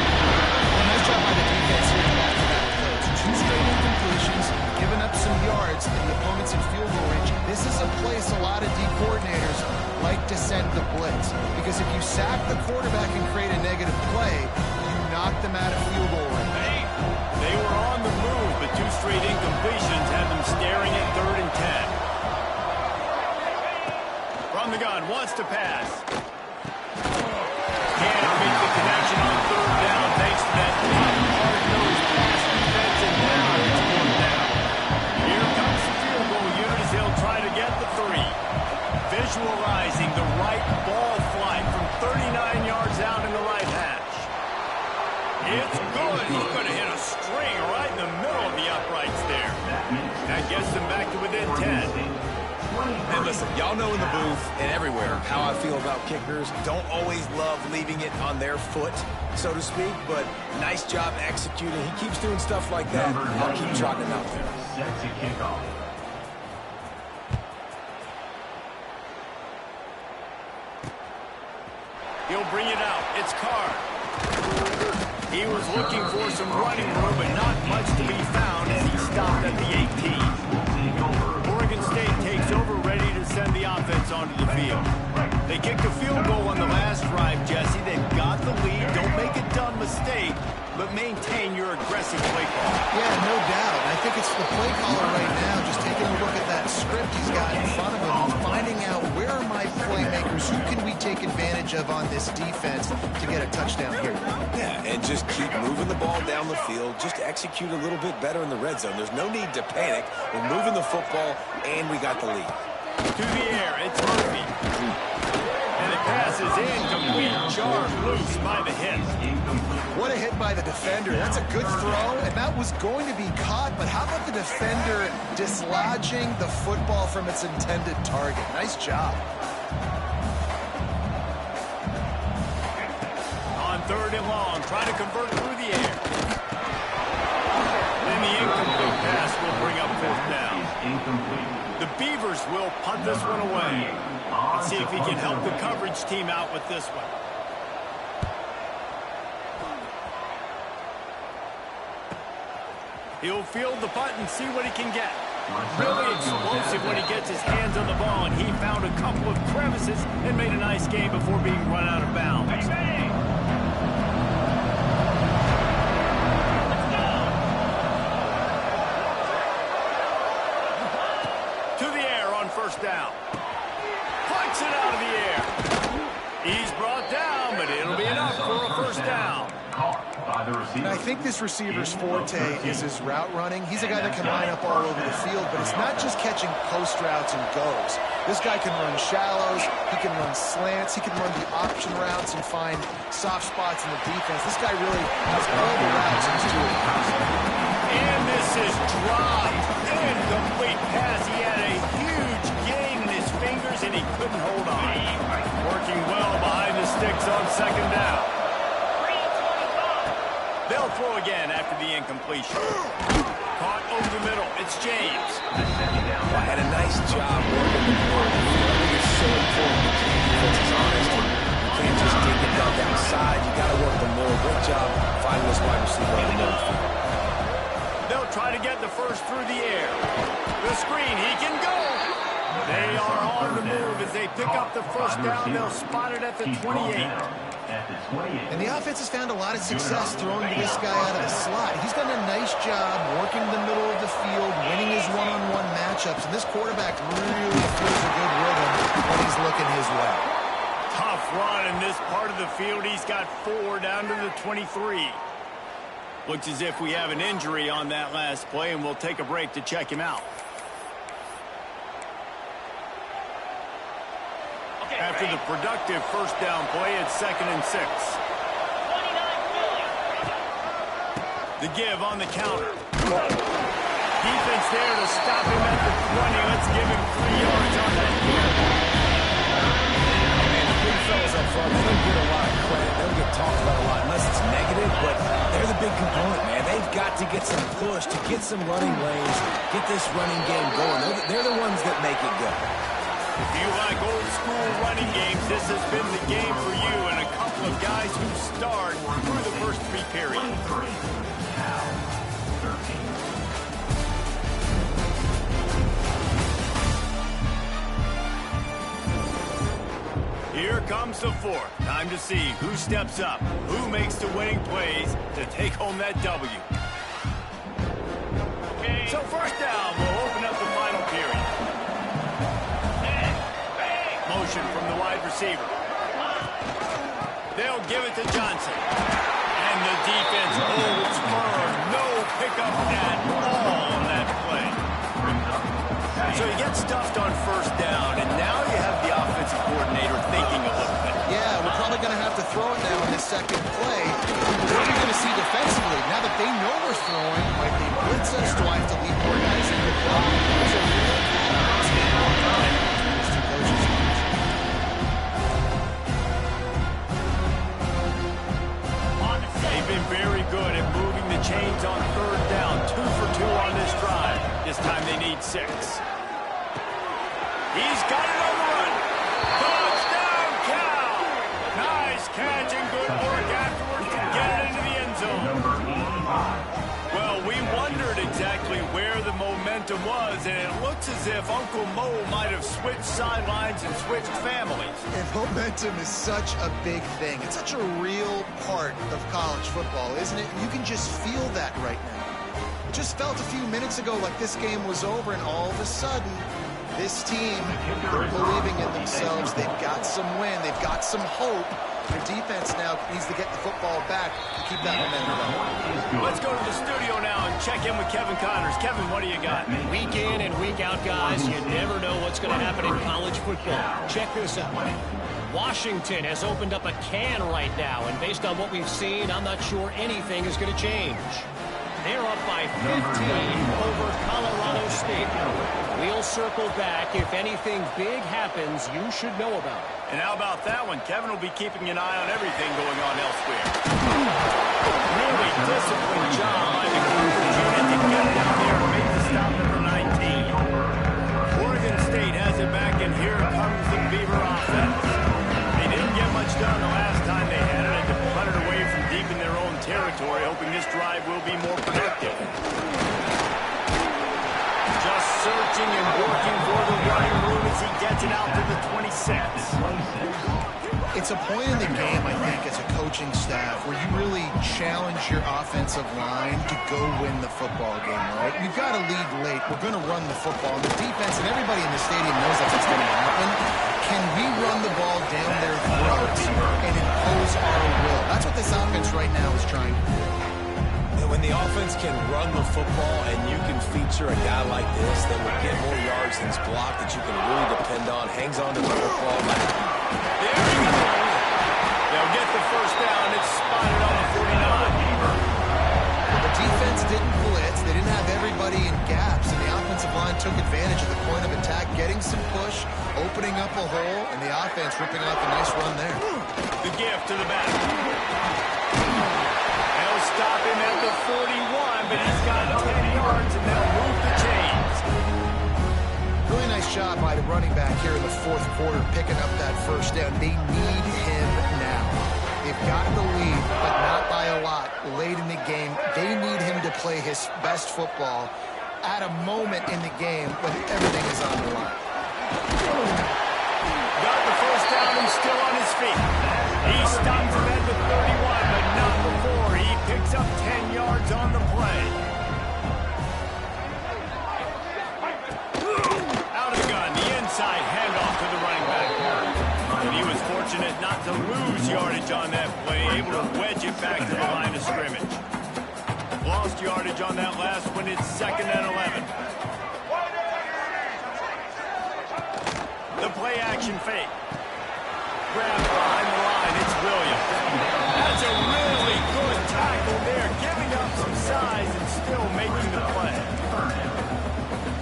Well, nice job by the defense here to back-to-back plays. 2 straight incompletions, giving up some yards, and the opponent's in field goal range. This is a place a lot of D coordinators like to send the blitz, because if you sack the quarterback and create a negative play, you knock them out of field goal range. They were on the move, but 2 straight incompletions had them staring at 3rd and 10. From the gun, wants to pass. Can't make the connection on 3rd down thanks to that hard-nosed pass defense, and now it's 4th down. Here comes the field goal unit as he'll try to get the 3. Visualizing the right ball flight from 39 yards out in the right hash. It's good. He's going to hit a string right in the middle of the uprights there. That gets them back to within 10. And listen, y'all know in the booth and everywhere how I feel about kickers. Don't always love leaving it on their foot, so to speak, but nice job executing. He keeps doing stuff like that. I'll keep trotting him out there. Set to kick off. He'll bring it out. It's Carr. He was looking for some running room, but not much to be found as he stopped at the 18. Oregon State takes over, ready to send the offense onto the field. They kicked a field goal on the last drive, Jesse. They've got the lead. Don't make a dumb mistake, but maintain your aggressive play call. Yeah, no doubt. I think it's the play caller right now just taking a look at that script he's got in front of him and finding out where are my playmakers, who can we take advantage of on this defense to get a touchdown here. Yeah, and just keep moving the ball down the field. Just execute a little bit better in the red zone. There's no need to panic. We're moving the football, and we got the lead. To the air, it's Murphy. And the pass is incomplete. Jarred loose by the hit. What a hit by the defender. That's a good throw, and that was going to be caught, but how about the defender dislodging the football from its intended target? Nice job. On 3rd and long, trying to convert through the air. And the incomplete pass will bring up 4th down. The Beavers will punt this one away. Let's see if he can help the coverage team out with this one. He'll field the punt and see what he can get. Really explosive when he gets his hands on the ball, and he found a couple of crevices and made a nice game before being run out of bounds. To the air on 1st down. Punts it out of the air. He's brought down, but it'll be enough for a 1st down. And I think this receiver's forte is his route running. He's a guy that can line up all over the field, but it's not just catching post routes and goes. This guy can run shallows, he can run slants, he can run the option routes and find soft spots in the defense. This guy really has all the routes in his tool. And this is dropped. Incomplete pass. He had a huge gain in his fingers, and he couldn't hold on. Working well behind the sticks on 2nd down. They'll throw again after the incompletion. Caught over the middle. It's James. Well, had a nice job working the ball. I think it's so important that your defense is honest. You can't just dig it down outside. You got to work the middle. Great job finding this wide receiver on the middle field. They'll try to get the first through the air. The screen. He can go. They are on the move as they pick up the 1st down. They'll spot it at the 28. And the offense has found a lot of success throwing to this guy out of the slot. He's done a nice job working the middle of the field, winning his one-on-one matchups, and this quarterback really feels a good rhythm when he's looking his way. Tough run in this part of the field. He's got 4 down to the 23. Looks as if we have an injury on that last play, and we'll take a break to check him out. After the productive 1st down play, it's 2nd and 6. The give on the counter. Defense there to stop him at the 20. Let's give him 3 yards on that here. Man, the big fellas up front, they don't get a lot of credit. They don't get talked about a lot unless it's negative, but they're the big component, man. They've got to get some push, to get some running lanes, get this running game going. They're the ones that make it go. If you like old school running games, this has been the game for you and a couple of guys who starred through the first 3 periods. Here comes the 4th. Time to see who steps up, who makes the winning plays to take home that W. So 1st down will open up the final period. Motion from the wide receiver. They'll give it to Johnson. And the defense holds firm. No pickup at all on that play. So he gets stuffed on 1st down, and now you have the offensive coordinator thinking a little bit. Yeah, we're probably going to have to throw it now in this 2nd play. What are we going to see defensively? Now that they know we're throwing, might they blitz us? Do I have to leave more guys in the block? Those are real time. They've been very good at moving the chains on 3rd down. 2 for 2 on this drive. This time they need 6. He's got it on the run. Touchdown, Cal! Nice catch and good work afterwards to get it into the end zone. Well, we wondered exactly where the momentum momentum was, and it looks as if Uncle Mo might have switched sidelines and switched families. And momentum is such a big thing. It's such a real part of college football, isn't it? You can just feel that right now. It just felt a few minutes ago like this game was over, and all of a sudden, this team, they're believing in themselves. They've got some win. They've got some hope. Their defense now needs to get the football back to keep that momentum going. Let's go to the studio now and check in with Kevin Connors. Kevin, what do you got? Week in and week out, guys, you never know what's going to happen in college football. Check this out. Washington has opened up a can right now, and based on what we've seen, I'm not sure anything is going to change. They're up by 15 over Colorado State. We'll circle back. If anything big happens, you should know about it. And how about that one? Kevin will be keeping an eye on everything going on elsewhere. Really disciplined job by the Cougars unit to get down there and make the stop number 19. Oregon State has it back, and here comes the Beaver offense. They didn't get much done the last time they had it, and to punt it away from deep in their own territory, hoping this drive will be more productive. Just searching and working for the running room as he gets it out to the 26. It's a point in the game, I think, as a coaching staff where you really challenge your offensive line to go win the football game, right? You've got to lead late. We're going to run the football. And the defense and everybody in the stadium knows that's what's going to happen. Can we run the ball down their throats and impose our will? That's what this offense right now is trying to do. When the offense can run the football and you can feature a guy like this that will get more yards than his block that you can really depend on, hangs on to the football. There we go. They'll get the first down. It's spotted on the 49. The defense didn't blitz. They didn't have everybody in gaps, and the offensive line took advantage of the point of attack, getting some push, opening up a hole, and the offense ripping off a nice run there. The gift to the back. They'll stop him at the 41, but he's got 10 yards, and they'll move the chains. Really nice job by the running back here in the fourth quarter, picking up that first down. They need him now. They've got the lead, but not by a lot late in the game. They need him to play his best football at a moment in the game when everything is on the line. Got the first down and still on his feet. He stops him at the 31, but not before. He picks up 10 yards on the play. Out of the gun, the inside handoff to the running back. And he was fortunate not to lose yardage on that play, able to wedge it back to the line of scrimmage. Lost yardage on that last one. It's 2nd and 11. The play action fake. Grabbed behind the line. It's Williams. That's a really good tackle there, giving up some size and still making the play.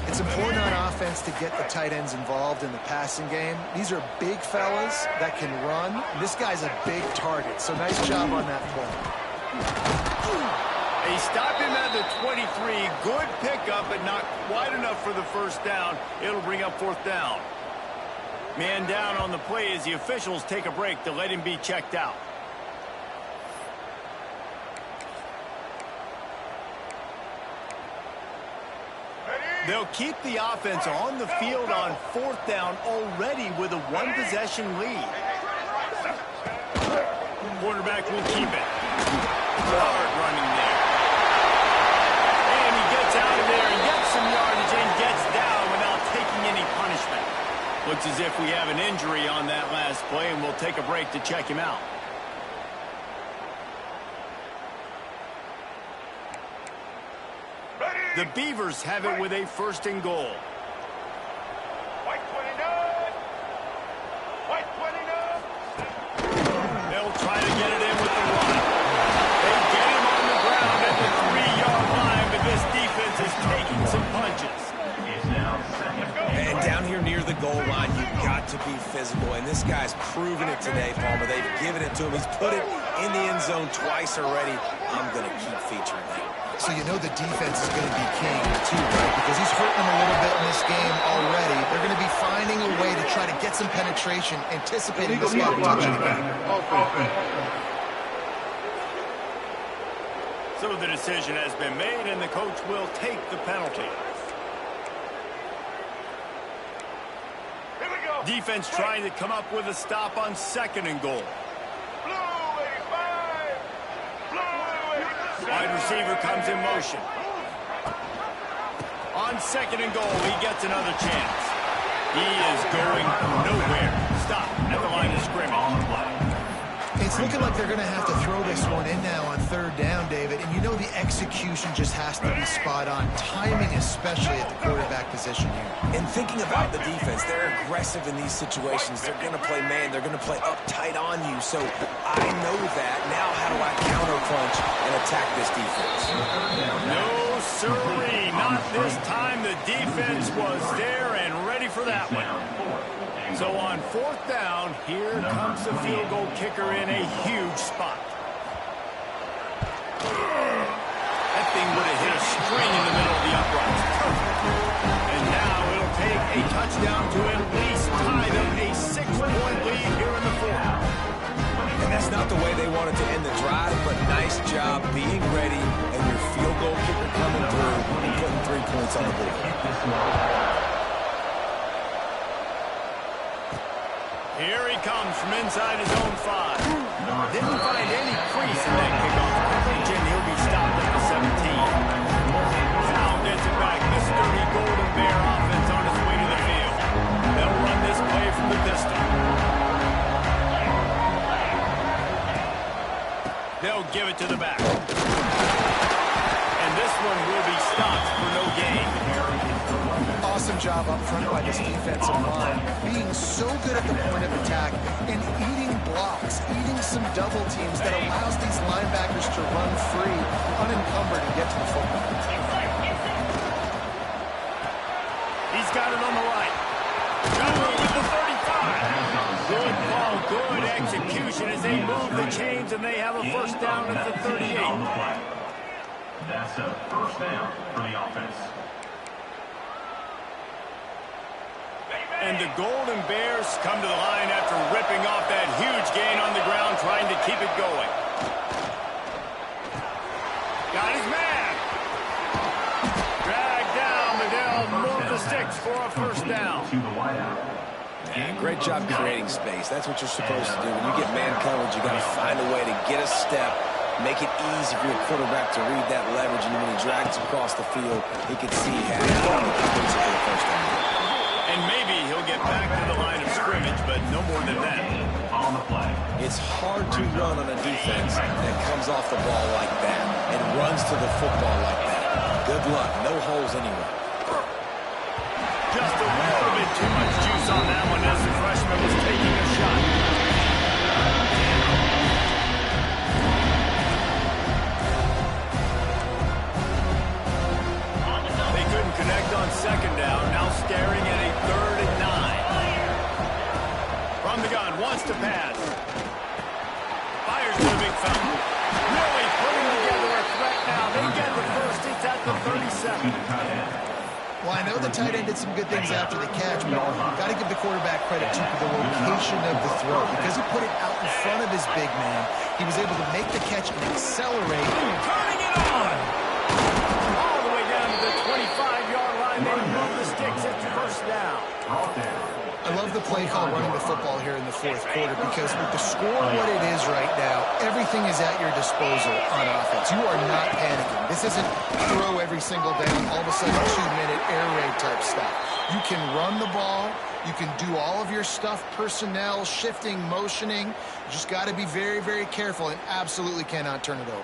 It's important on offense to get the tight ends involved in the passing game. These are big fellas that can run. This guy's a big target, so nice job on that play. They stop him at the 23. Good pickup, but not quite enough for the first down. It'll bring up 4th down. Man down on the play as the officials take a break to let him be checked out. They'll keep the offense on the field on 4th down already with a one-possession lead. Quarterback will keep it. Hard running there. And he gets out of there and gets some yardage and gets down without taking any punishment. Looks as if we have an injury on that last play, and we'll take a break to check him out. The Beavers have it with a 1st and goal. White 29. White 29. They'll try to get it in with the run. They get him on the ground at the 3-yard line, but this defense is taking some punches. And down here near the goal line, you've got to be physical. And this guy's proven it today, Palmer. They've given it to him. He's put it in the end zone twice already. I'm going to keep featuring that. So you know the defense is going to be king, too, right? Because he's hurting them a little bit in this game already. They're going to be finding a way to try to get some penetration, anticipating this guy touching the game. So the decision has been made, and the coach will take the penalty. Defense trying to come up with a stop on 2nd and goal. Wide receiver comes in motion. On 2nd and goal, he gets another chance. He is going nowhere. Stop at the line of scrimmage. It's looking like they're going to have to throw this one in now on 3rd down, David. And you know the execution just has to be spot on. Timing, especially at the quarterback position here. And thinking about the defense, they're aggressive in these situations. They're going to play man. They're going to play up tight on you. So I know that. Now how do I counterpunch and attack this defense? No, sirree. Not this time. The defense was there and ready for that one. So on 4th down, here comes the field goal kicker in a huge spot. That thing would have hit a string in the middle of the uprights. And now it'll take a touchdown to at least tie them a 6-point lead here in the 4th. And that's not the way they wanted to end the drive, but nice job being ready and your field goal kicker coming through and putting 3 points on the board. Here he comes from inside his own 5. Didn't find any crease in that kickoff coverage, and he'll be stopped at the 17. Now gets it back. The sturdy Golden Bear offense on its way to the field. They'll run this play from the pistol. They'll give it to the back. And this one will be stopped for no gain. Awesome job up front by this defensive line, being so good at the point of attack and eating blocks, eating some double teams that allows these linebackers to run free, unencumbered, and get to the football. He's got it on the right. Jungle with the 35. Good ball, good execution as they move the chains and they have a 1st down at the 38. That's a 1st down for the offense. And the Golden Bears come to the line after ripping off that huge gain on the ground, trying to keep it going. Got his man. Dragged down, but they'll move the sticks for a 1st down. Yeah, great job creating space. That's what you're supposed to do. When you get man coverage, you got to find a way to get a step, make it easy for your quarterback to read that leverage, and when he drags across the field, he can see he had it for the 1st down. And maybe he'll get back to the line of scrimmage, but no more than that. On the play. It's hard to run on a defense that comes off the ball like that and runs to the football like that. Good luck. No holes anywhere. Just a little bit too much juice on that one as the freshman was taking a shot. They couldn't connect on 2nd down. Now staring at a 3rd and 9. From the gun, wants to pass. Fires to the big fella. Really putting together a threat now. They get the 1st. It's at the 37. Well, I know the tight end did some good things after the catch, but got to give the quarterback credit to the location of the throw. Because he put it out in front of his big man, he was able to make the catch and accelerate. Turning it on! All the way down to the 25-yard line. They move the sticks. It's 1st down. I love the play call running the football here in the 4th quarter because with the score what it is right now, everything is at your disposal on offense. You are not panicking. This isn't throw every single down, all of a sudden 2-minute air raid type stuff. You can run the ball. You can do all of your stuff, personnel, shifting, motioning. You just got to be very, very careful and absolutely cannot turn it over.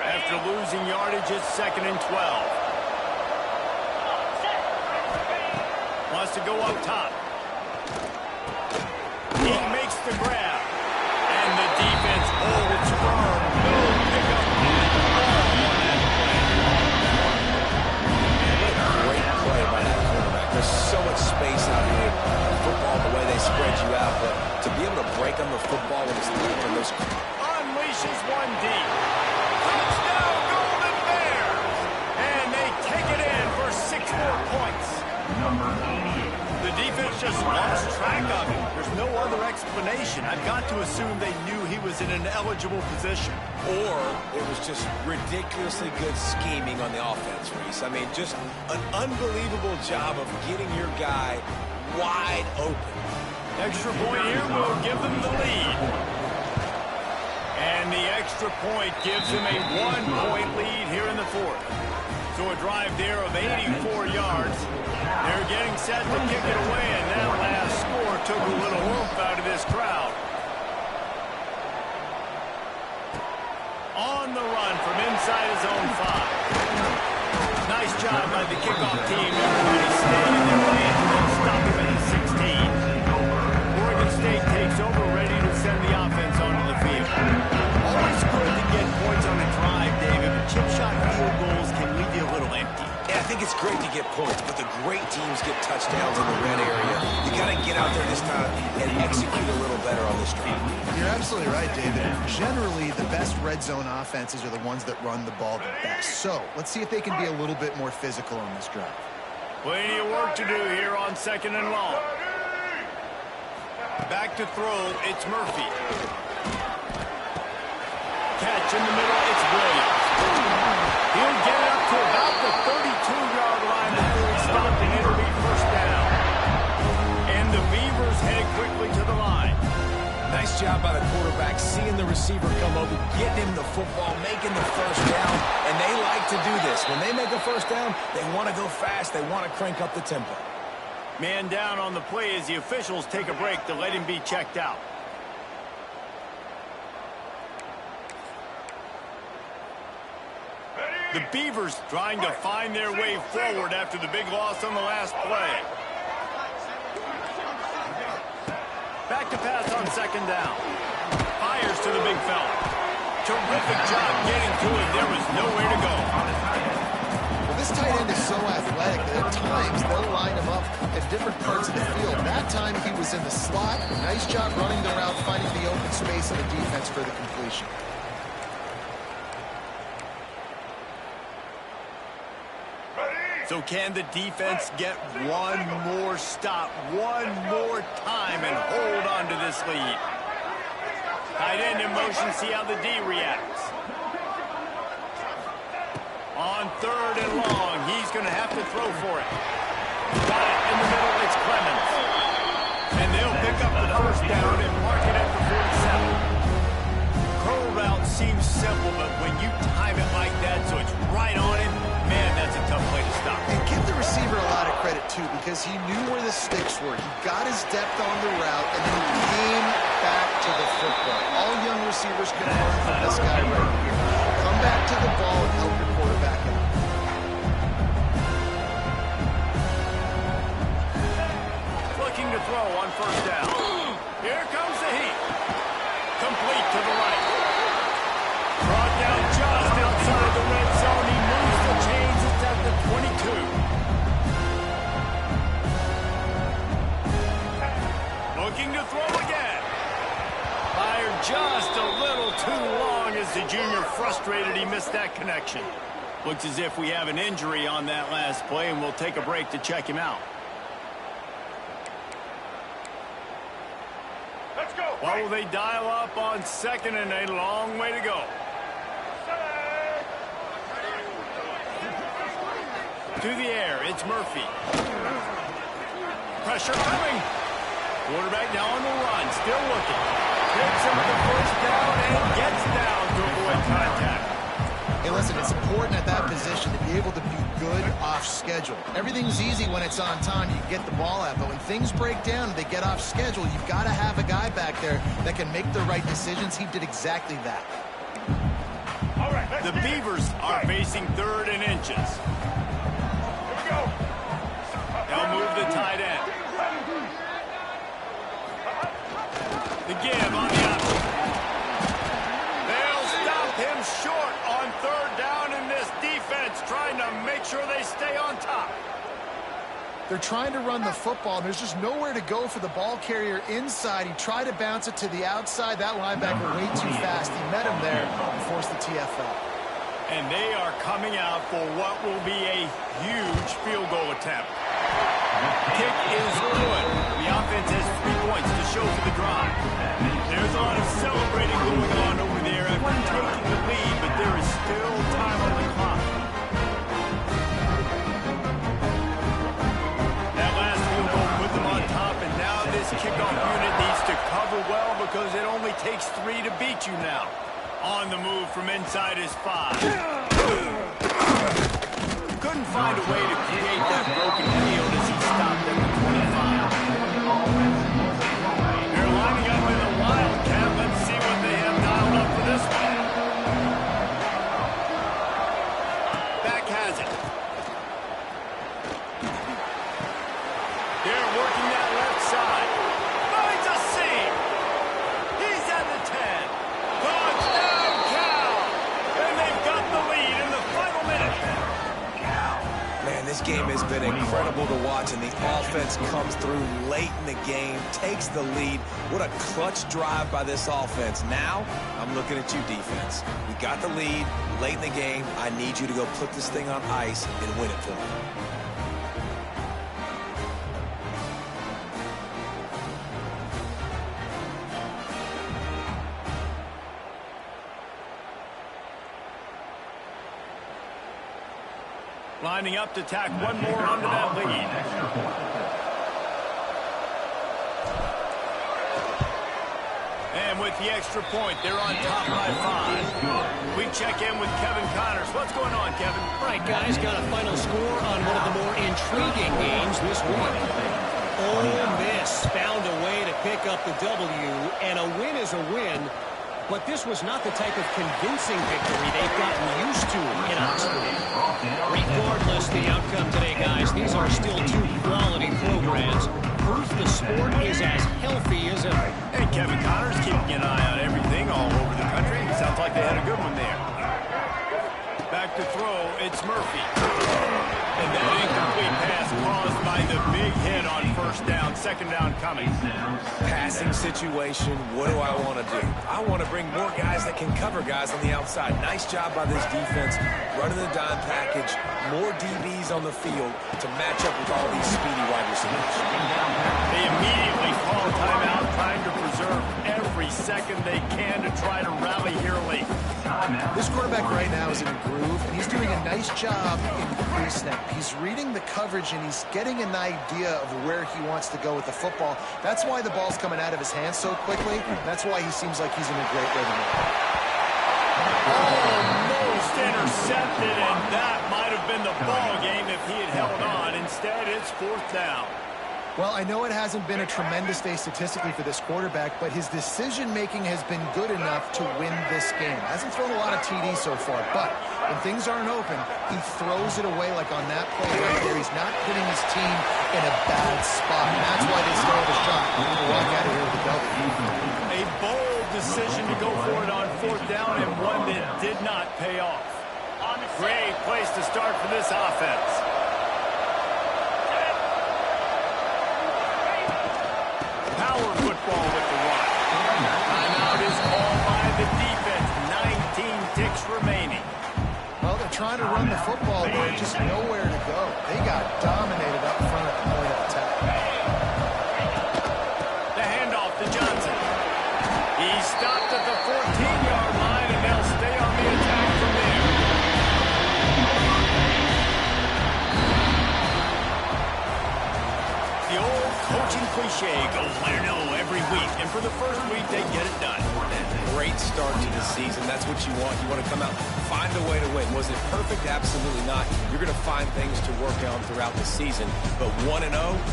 After losing yardage, it's 2nd and 12. Wants to go up top. He makes the grab. And the defense holds firm. No pickup on that play. Great play by that quarterback. There's so much space out here in football, the way they spread you out, but to be able to break on the football when it's left from those... Unleashes one deep. Touchdown, Golden Bears! And they take it in for 6 more points. Number 88. The defense just lost track of him. There's no other explanation. I've got to assume they knew he was in an eligible position. Or it was just ridiculously good scheming on the offense, Reese. I mean, just an unbelievable job of getting your guy wide open. Extra point here will give them the lead. And the extra point gives them a 1-point lead here in the fourth. So a drive there of 84 yards. They're getting set to kick it away, and that last score took a little oomph out of this crowd. On the run from inside his own 5. Nice job by the kickoff team. Everybody stayed in their lane and stop him at the 16. Oregon State takes over, ready to send the offense onto the field. Always good to get points on a drive, David, but chip shot field goals can leave you a little empty. Yeah, I think it's great to get points, but the great teams get touchdowns in the red area. You got to get out there this time and execute a little better on this drive. You're absolutely right, David. Generally, the best red zone offenses are the ones that run the ball the best. So let's see if they can be a little bit more physical on this drive. Plenty of work to do here on 2nd and long. Back to throw, it's Murphy. Catch in the middle, it's Williams. He'll get it up to about the 32-yard line before he stopped and it'll be first down. And the Beavers head quickly to the line. Nice job by the quarterback, seeing the receiver come over, getting him the football, making the first down, and they like to do this. When they make a first down, they want to go fast. They want to crank up the tempo. Man down on the play as the officials take a break to let him be checked out. The Beavers trying to find their way forward after the big loss on the last play. Back to pass on 2nd down. Fires to the big fella. Terrific job getting to it. There was nowhere to go. Well, this tight end is so athletic that at times they'll line him up at different parts of the field. That time he was in the slot. Nice job running the route, finding the open space in the defense for the completion. So can the defense get one more stop, one more time, and hold on to this lead? Tight end in motion, see how the D reacts. On 3rd and long, he's going to have to throw for it. Got it in the middle, it's Clemens. And they'll pick up the first down and mark it at the 47. Curl route seems simple, but when you time it like that so it's right on it, man, that's a tough play to stop. And give the receiver a lot of credit, too, because he knew where the sticks were. He got his depth on the route, and then he came back to the football. All young receivers can learn from this guy right here. Come back to the ball and help your quarterback out. Looking to throw on 1st down. Here comes the heat. Complete to the right. Brought down just outside the red zone. He moves the chains. It's at the 22. Looking to throw again. Fired just a little too long as the junior frustrated he missed that connection. Looks as if we have an injury on that last play, and we'll take a break to check him out. Let's go. While they dial up on 2nd and a long way to go. To the air, it's Murphy. Pressure coming. Quarterback now on the run, still looking. Picks up the first down and gets down to avoid contact. Hey, listen, it's important at that position to be able to be good off schedule. Everything's easy when it's on time. You get the ball out. But when things break down and they get off schedule, you've got to have a guy back there that can make the right decisions. He did exactly that. All right, The Beavers are facing 3rd and inches. They'll move the tight end. The give on the option. They'll stop him short on 3rd down, in this defense trying to make sure they stay on top. They're trying to run the football, and there's just nowhere to go for the ball carrier inside. He tried to bounce it to the outside. That linebacker way too fast. He met him there and forced the TFL. And they are coming out for what will be a huge field goal attempt. Kick is good. The offense has 3 points to show for the drive. There's a lot of celebrating going on over there after taking the lead, but there is still time on the clock. That last field goal put them on top, and now this kickoff unit needs to cover well because it only takes 3 to beat you now. On the move from inside his 5. Couldn't find a way to create that broken field as he stopped at the 25. They're lining up in the Wildcat. Let's see what they have dialed up for this one. Back has it. They're working that left side. Finds a seam. He's at the 10. Touchdown, Cal! And they've got the lead in the final minute. Man, this game has been incredible to watch, and the offense comes through late in the game, takes the lead. What a clutch drive by this offense. Now, I'm looking at you, defense. We got the lead late in the game. I need you to go put this thing on ice and win it for me. Lining up to tack one more onto that lead. And with the extra point, they're on top by 5. We check in with Kevin Connors. What's going on, Kevin? All right, guys, got a final score on one of the more intriguing games this week. Ole Miss found a way to pick up the W, and a win is a win. But this was not the type of convincing victory they've gotten used to in Oxford. Regardless the outcome today, guys, these are still 2 quality programs. Proof the sport is as healthy as ever. Hey, Kevin Connors keeping an eye on everything all over the country. Sounds like they had a good one there. Back to throw, it's Murphy. And that incomplete pass caused by the big hit on first down, second down coming. Passing situation, what do I want to do? I want to bring more guys that can cover guys on the outside. Nice job by this defense, running the dime package, more DBs on the field to match up with all these speedy wide receivers. They immediately call timeout, trying to preserve every second they can to try to rally here late. This quarterback right now is in a groove, and he's doing a nice job in pre-snap. He's reading the coverage, and he's getting an idea of where he wants to go with the football. That's why the ball's coming out of his hands so quickly. That's why he seems like he's in a great rhythm. Almost intercepted, and that might have been the ball game if he had held on. Instead, it's 4th down. Well, I know it hasn't been a tremendous day statistically for this quarterback, but his decision-making has been good enough to win this game. Hasn't thrown a lot of TDs so far, but when things aren't open, he throws it away like on that play right there. He's not putting his team in a bad spot, and that's why they still have a shot to walk out of here with the W. A bold decision to go for it on 4th down, and one that did not pay off. Great place to start for this offense. Power football with the run. Timeout is called by the defense. 19 ticks remaining. Well, they're trying to run the football, but there's just nowhere to go. They got dominated up front at the point of attack. The handoff to Johnson. He stopped at the 14-yard line, and they'll stay on the attack from there. The old coaching cliche, go win or no every week. And for the first week, they get it done. Great start to the season. That's what you want. You want to come out, find a way to win. Was it perfect? Absolutely not. You're going to find things to work on throughout the season. But 1-0,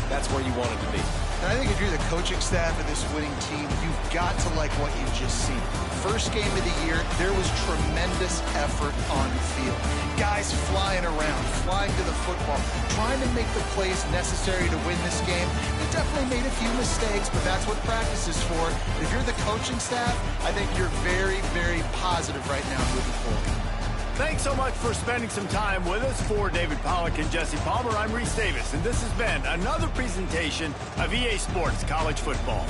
that's where you want it to be. And I think if you're the coaching staff of this winning team, you've got to like what you've just seen. First game of the year, there was tremendous effort on the field. Guys flying around, flying to the football, trying to make the plays necessary to win this game. They definitely made a few mistakes, but that's what practice is for. If you're the coaching staff, I think you're very, very positive right now moving forward. Thanks so much for spending some time with us. For David Pollack and Jesse Palmer, I'm Reese Davis, and this has been another presentation of EA Sports College Football.